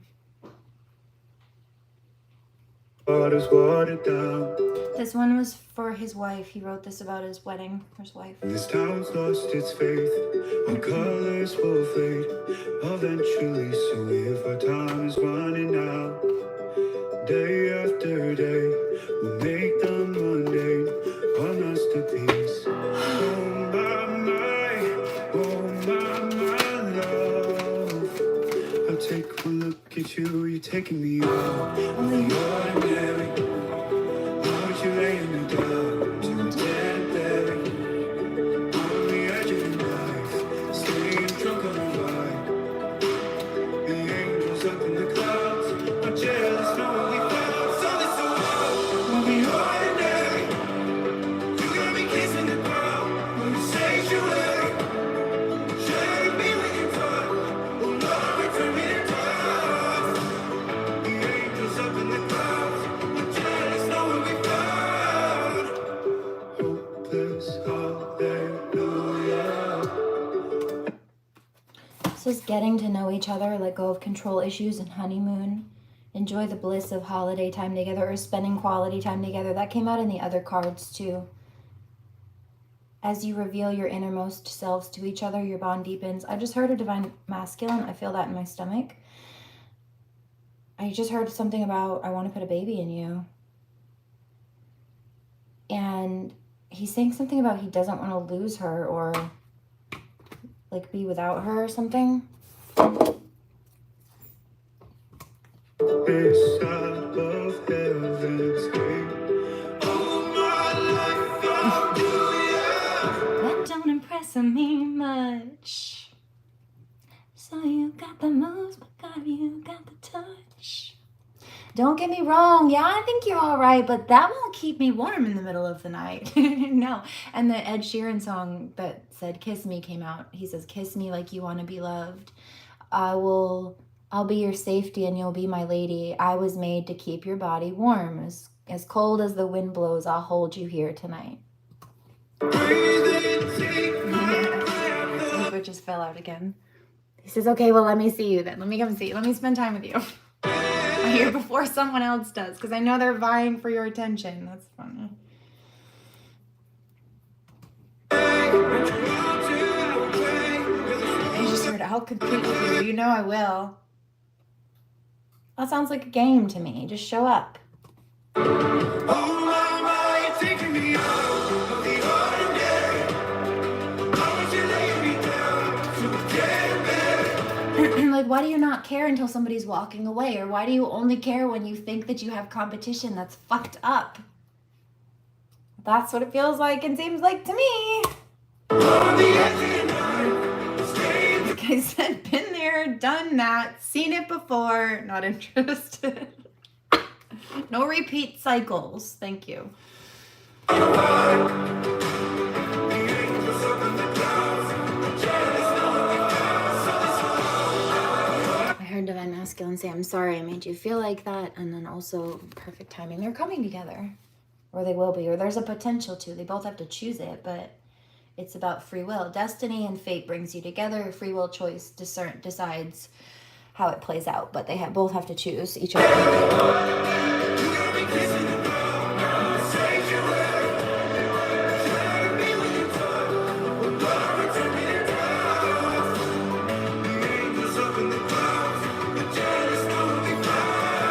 This one was for his wife. He wrote this about his wedding for his wife. This town's lost its faith, our colors will fade eventually. So if our time is running out, day after day, we'll make them mundane our masterpiece. look at you, you're taking me out of the ordinary. Why would you lay me down to a dead berry? On the edge of your life, staying drunk on the ride. The angels up in the clouds are jealous knowing we found something so wild. We'll be ordinary. You got me kissing the ground when you sanctuary. Share me with your touch. Oh Lord, return me to dust. The angels up in the clouds are jealous knowing we found hopeless hallelujah. This is getting to know each other, let go of control issues and honeymoon. Enjoy the bliss of holiday time together or spending quality time together. That came out in the other cards too. As you reveal your innermost selves to each other, your bond deepens. I just heard a divine masculine. I feel that in my stomach. I just heard something about, I want to put a baby in you. And he's saying something about he doesn't want to lose her or like be without her or something. This side of heaven's gate. All my life I'll do ya. That don't impress me much. So you got the moves, but God, you got the touch. Don't get me wrong. Yeah, I think you're all right, but that won't keep me warm in the middle of the night. No. And the Ed Sheeran song that said "Kiss Me" came out. He says, "Kiss me like you want to be loved. I'll be your safety and you'll be my lady. I was made to keep your body warm. As cold as the wind blows, I'll hold you here tonight." It just fell out again. He says, "Okay, well, let me see you then. Let me come see you. Let me spend time with you." I hear before someone else does, because I know they're vying for your attention. That's funny. I just heard, "I'll compete with you. You know I will." That sounds like a game to me. Just show up. Oh mama, you're taking me out of the ordinary. Why would you lay me down to a dead berry? Like, why do you not care until somebody's walking away? Or why do you only care when you think that you have competition? That's fucked up. That's what it feels like and seems like to me. On the edge of your night, staying Like I said, been there, done that, seen it before, not interested. No repeat cycles. Thank you. I heard Divine Masculine say, "I'm sorry I made you feel like that," and then also perfect timing. They're coming together, or they will be, or there's a potential to. They both have to choose it, but it's about free will. Destiny and fate brings you together. Free will choice decides how it plays out, but they both have to choose each other.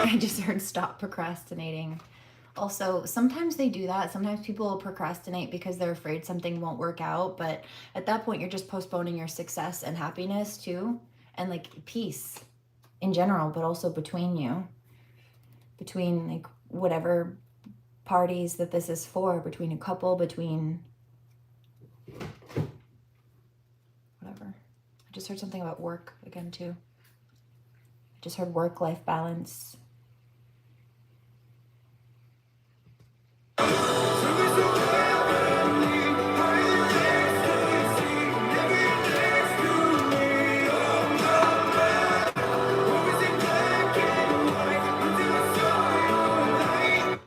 I just heard "stop procrastinating." Also, sometimes they do that. Sometimes people will procrastinate because they're afraid something won't work out. But at that point, you're just postponing your success and happiness too. And like peace in general, but also between you. Between like whatever parties that this is for. Between a couple, between whatever. I just heard something about work again too. I just heard work-life balance.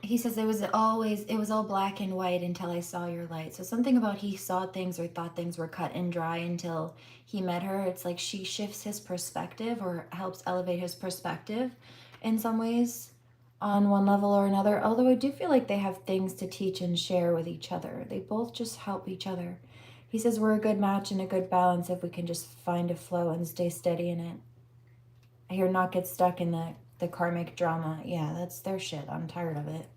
He says it was all black and white until I saw your light. So something about he saw things or thought things were cut and dry until he met her. It's like she shifts his perspective or helps elevate his perspective in some ways on one level or another. Although I do feel like they have things to teach and share with each other. They both just help each other. He says we're a good match and a good balance if we can just find a flow and stay steady in it. I hear not get stuck in the karmic drama. Yeah, that's their shit. I'm tired of it.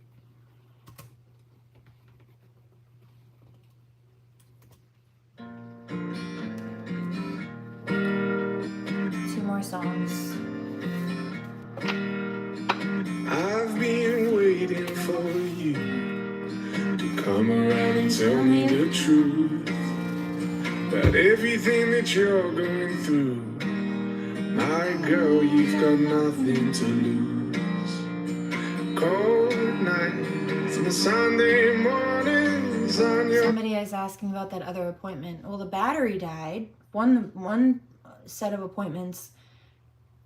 Two more songs. Got everything that you're going through. My girl, you've got nothing to lose. Cold nights and Sunday mornings on your... Somebody is asking about that other appointment. Well, the battery died. One set of appointments,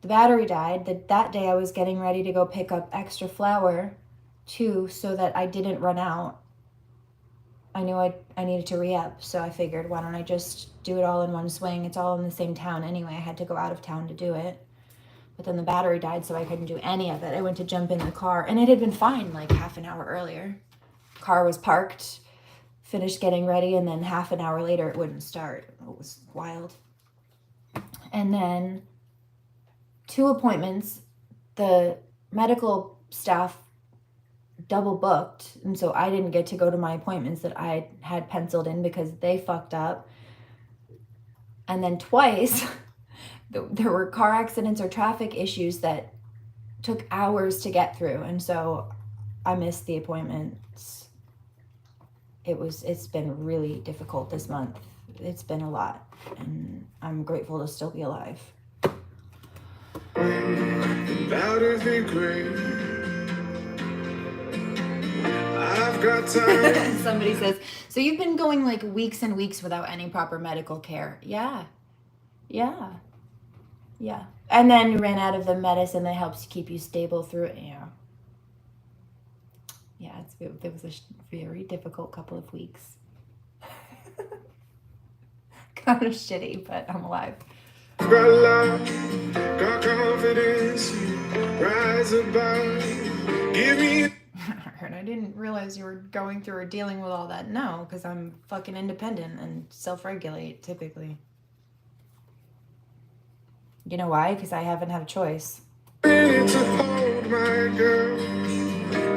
the battery died. That day I was getting ready to go pick up extra flour too, so that I didn't run out. I knew I needed to re-up, so I figured, why don't I just do it all in one swing? It's all in the same town anyway. I had to go out of town to do it. But then the battery died, so I couldn't do any of it. I went to jump in the car, and it had been fine like half an hour earlier. Car was parked, finished getting ready, and then half an hour later it wouldn't start. It was wild. And then 2 appointments, the medical staff double booked, and so I didn't get to go to my appointments that I had penciled in because they fucked up. And then twice there were car accidents or traffic issues that took hours to get through, and so I missed the appointments. It's been really difficult this month. It's been a lot, and I'm grateful to still be alive. Louder than great. I've got time. Somebody says, so you've been going like weeks and weeks without any proper medical care. Yeah. And then you ran out of the medicine that helps keep you stable through it. Yeah, it was a very difficult couple of weeks. Kind of shitty, but I'm alive. Got love, got confidence, rise above, give me... I didn't realize you were going through or dealing with all that. No, because I'm fucking independent and self-regulate, typically. You know why? Because I haven't had a choice. Minute to hold my girl.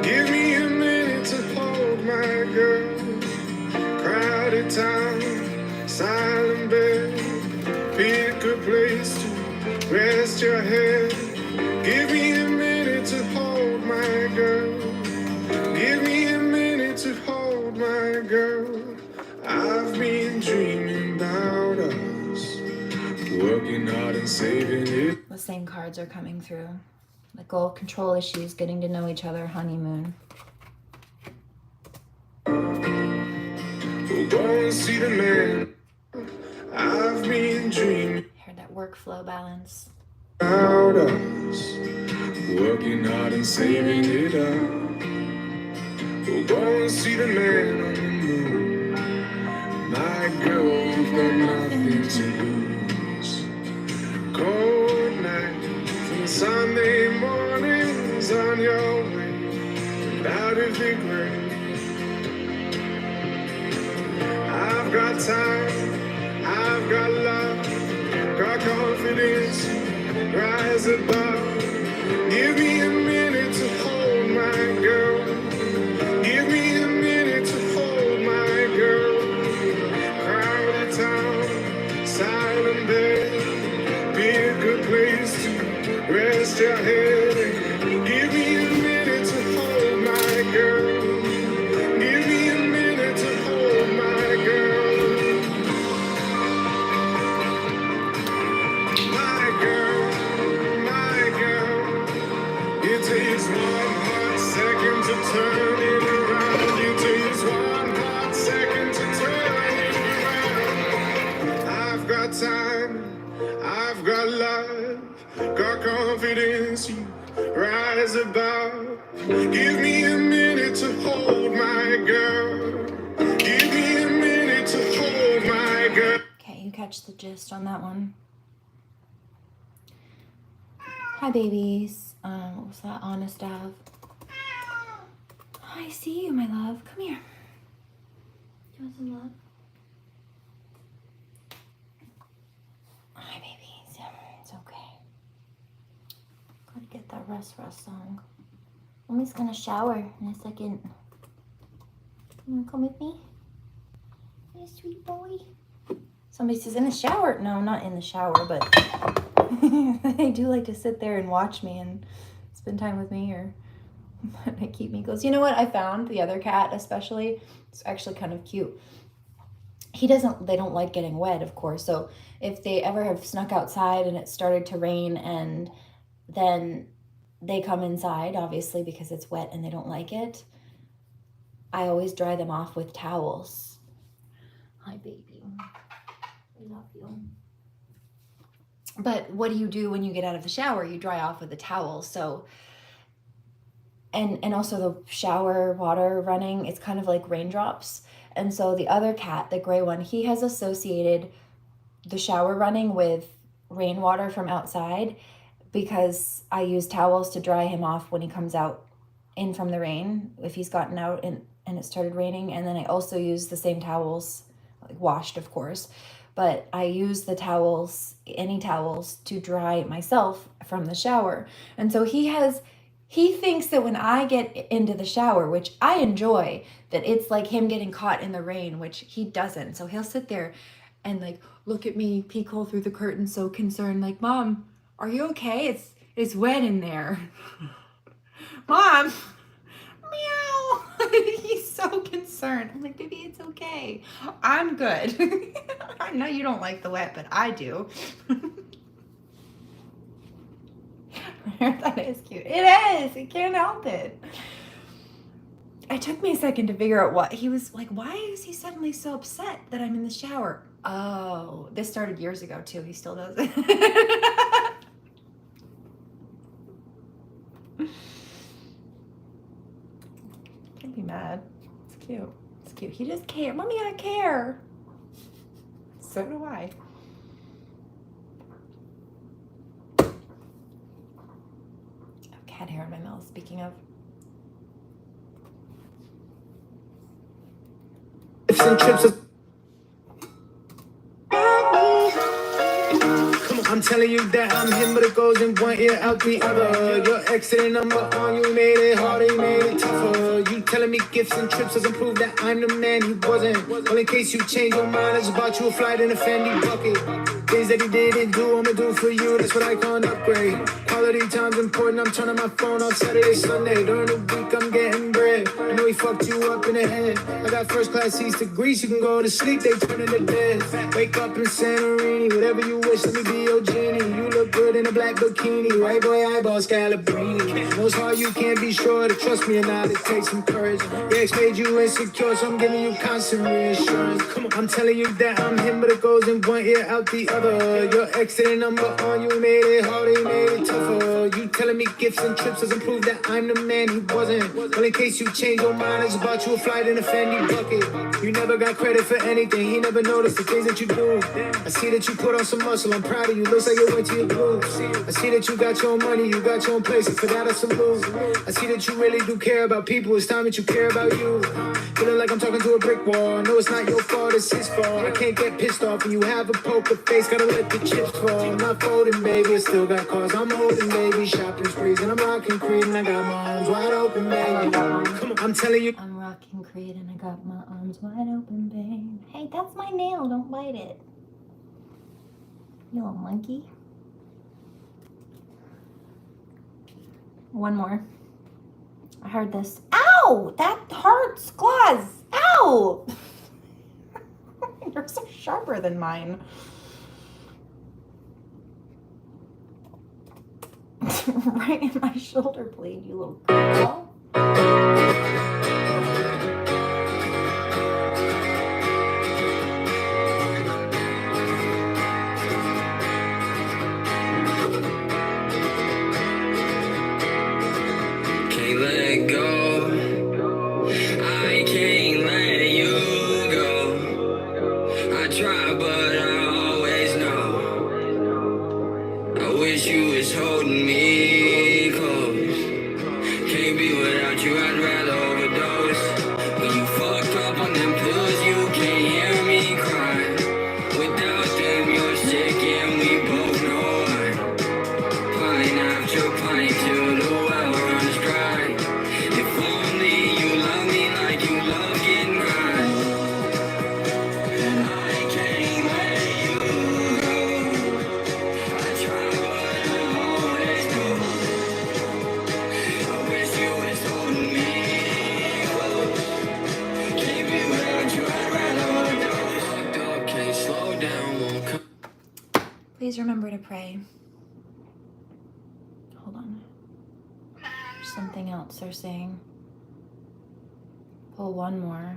Give me a minute to hold my girl. Crowded town, silent bed. Pick a place to rest your head. Give me a minute to hold my girl. Give me a minute to hold my girl. I've been dreaming about us, working hard and saving it. The same cards are coming through. Like all control issues, getting to know each other, honeymoon. We'll go and see the man. I've been dreaming Heard that workflow balance. about us, working hard and saving it up. We'll go and see the man on the moon. My girl, you've got nothing to lose. Cold nights and Sunday mornings on your way out of the grave. I've got time, I've got love, got confidence, rise above. Give me a minute to hold my girl. Give me a minute to hold my girl. Crowded town, silent bed. Be a good place to rest your head. Give me a minute to hold my girl. Give me a minute to hold my girl. My girl. It takes one hot second to turn it around. It takes one hot second to turn it around. I've got time, I've got love, got confidence, you rise above. Give me a minute to hold my girl. Give me a minute to hold my girl. Okay, you catch the gist on that one. Hi, babies. What was that? Honest Av. I see you, my love. Come here. You want some love? Hi, babies. It's okay. Gotta get that rest song. Mommy's gonna shower in a second. You wanna come with me? Hey, sweet boy. Somebody says in the shower. No, not in the shower, but they do like to sit there and watch me and spend time with me, or they keep me close. You know what I found? The other cat especially, it's actually kind of cute. they don't like getting wet, of course. So if they ever have snuck outside and it started to rain and then they come inside, obviously because it's wet and they don't like it, I always dry them off with towels. Hi, baby. I love you. But what do you do when you get out of the shower? You dry off with a towel. So, and also the shower water running, it's kind of like raindrops. And so the other cat, the gray one, he has associated the shower running with rainwater from outside because I use towels to dry him off when he comes out in from the rain, if he's gotten out and it started raining. And then I also use the same towels, like washed, of course, but I use the towels, any towels, to dry myself from the shower. And so he thinks that when I get into the shower, which I enjoy, that it's like him getting caught in the rain, which he doesn't. So he'll sit there and like look at me, peek hole through the curtain, so concerned, like, Mom, are you okay? It's wet in there. Mom, meow. He's so concerned. I'm like, baby, it's okay. I'm good. I know you don't like the wet, but I do. That is cute. It is. I can't help it. It took me a second to figure out what he was like. Why is he suddenly so upset that I'm in the shower? Oh, this started years ago too. He still does it. Can't be mad. It's cute. It's cute. He just cares. Mommy, I care. So do I. Cat hair in my mouth, speaking of. I'm telling you that I'm him, but it goes in one ear out the other. Your accident number on you made it harder, you made it tougher. You telling me gifts and trips doesn't prove that I'm the man he wasn't. Well, in case you change your mind, it's about you a flight in a Fendi bucket. Things that he didn't do, I'ma do for you. That's what I call an upgrade. Quality time's important. I'm turning my phone on Saturday, Sunday. During the week, I'm getting bread. I know he fucked you up in the head. I got first class seats to Greece. You can go to sleep, they turn into dead. Wake up in Santorini, whatever you wish, let me be your genie. You look good in a black bikini. White boy eyeball Scalabrini. Most hard you can't be sure to trust me or not. It takes some courage. Your ex made you insecure, so I'm giving you constant reassurance. Come on, I'm telling you that I'm him, but it goes in one ear out the other. Your accident number on you made it harder, you made it tougher. You telling me gifts and trips doesn't prove that I'm the man he wasn't. Well, in case you change your mind, it's about you a flight in a Fendi bucket. You never got credit for anything, he never noticed the things that you do. I see that you put on some muscle, I'm proud of you, looks like you went to your blues. I see that you got your own money, you got your own place, and for that I salute. I see that you really do care about people, it's time that you care about you. Feeling like I'm talking to a brick wall, no it's not your fault, it's his fault. I can't get pissed off when you have a poker face, gotta let the chips fall. I'm not folding, baby, I still got cars, I'm holding, baby, shopping sprees, and I'm rocking Creed, and I got my arms wide open, baby. Come on, I'm telling you. I'm rocking Creed and I got my arms wide open, babe. Hey, that's my nail, don't bite it. You little monkey. One more. I heard this. Ow! That hurts, Claus! Ow! You're so sharper than mine. Right in my shoulder blade, you little girl. Pine after pine till the well runs dry. If pray. Hold on. There's something else they're saying. Pull one more.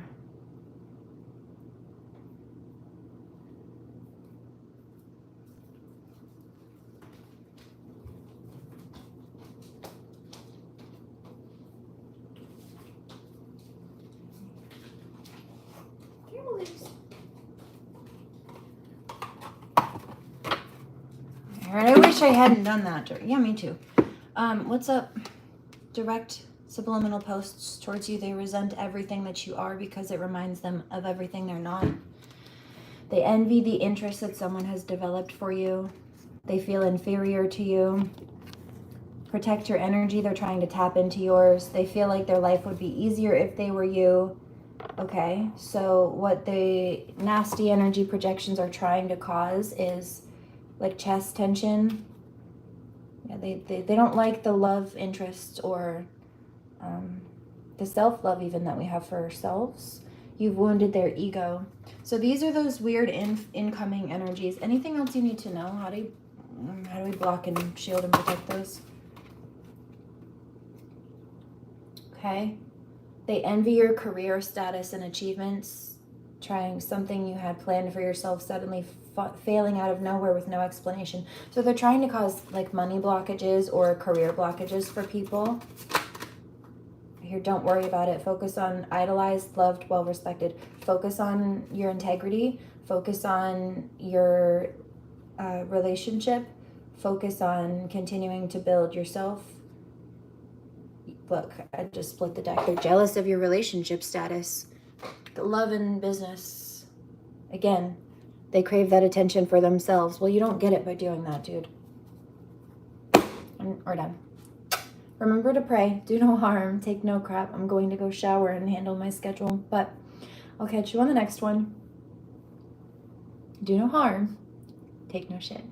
I wish I hadn't done that. Yeah, me too. What's up? Direct subliminal posts towards you. They resent everything that you are because it reminds them of everything they're not. They envy the interest that someone has developed for you. They feel inferior to you. Protect your energy. They're trying to tap into yours. They feel like their life would be easier if they were you. Okay, so what the nasty energy projections are trying to cause is like chest tension. Yeah, they don't like the love interest or the self-love even that we have for ourselves. You've wounded their ego. So these are those weird incoming energies. Anything else you need to know? How do we block and shield and protect those? Okay. They envy your career status and achievements. Trying something you had planned for yourself suddenly failing out of nowhere with no explanation. So they're trying to cause like money blockages or career blockages for people. Here, don't worry about it. Focus on idolized, loved, well-respected. Focus on your integrity. Focus on your relationship. Focus on continuing to build yourself. Look, I just split the deck. They're jealous of your relationship status. The love and business. Again, they crave that attention for themselves. Well, you don't get it by doing that, dude. We're done. Remember to pray. Do no harm. Take no crap. I'm going to go shower and handle my schedule. But I'll catch you on the next one. Do no harm. Take no shit.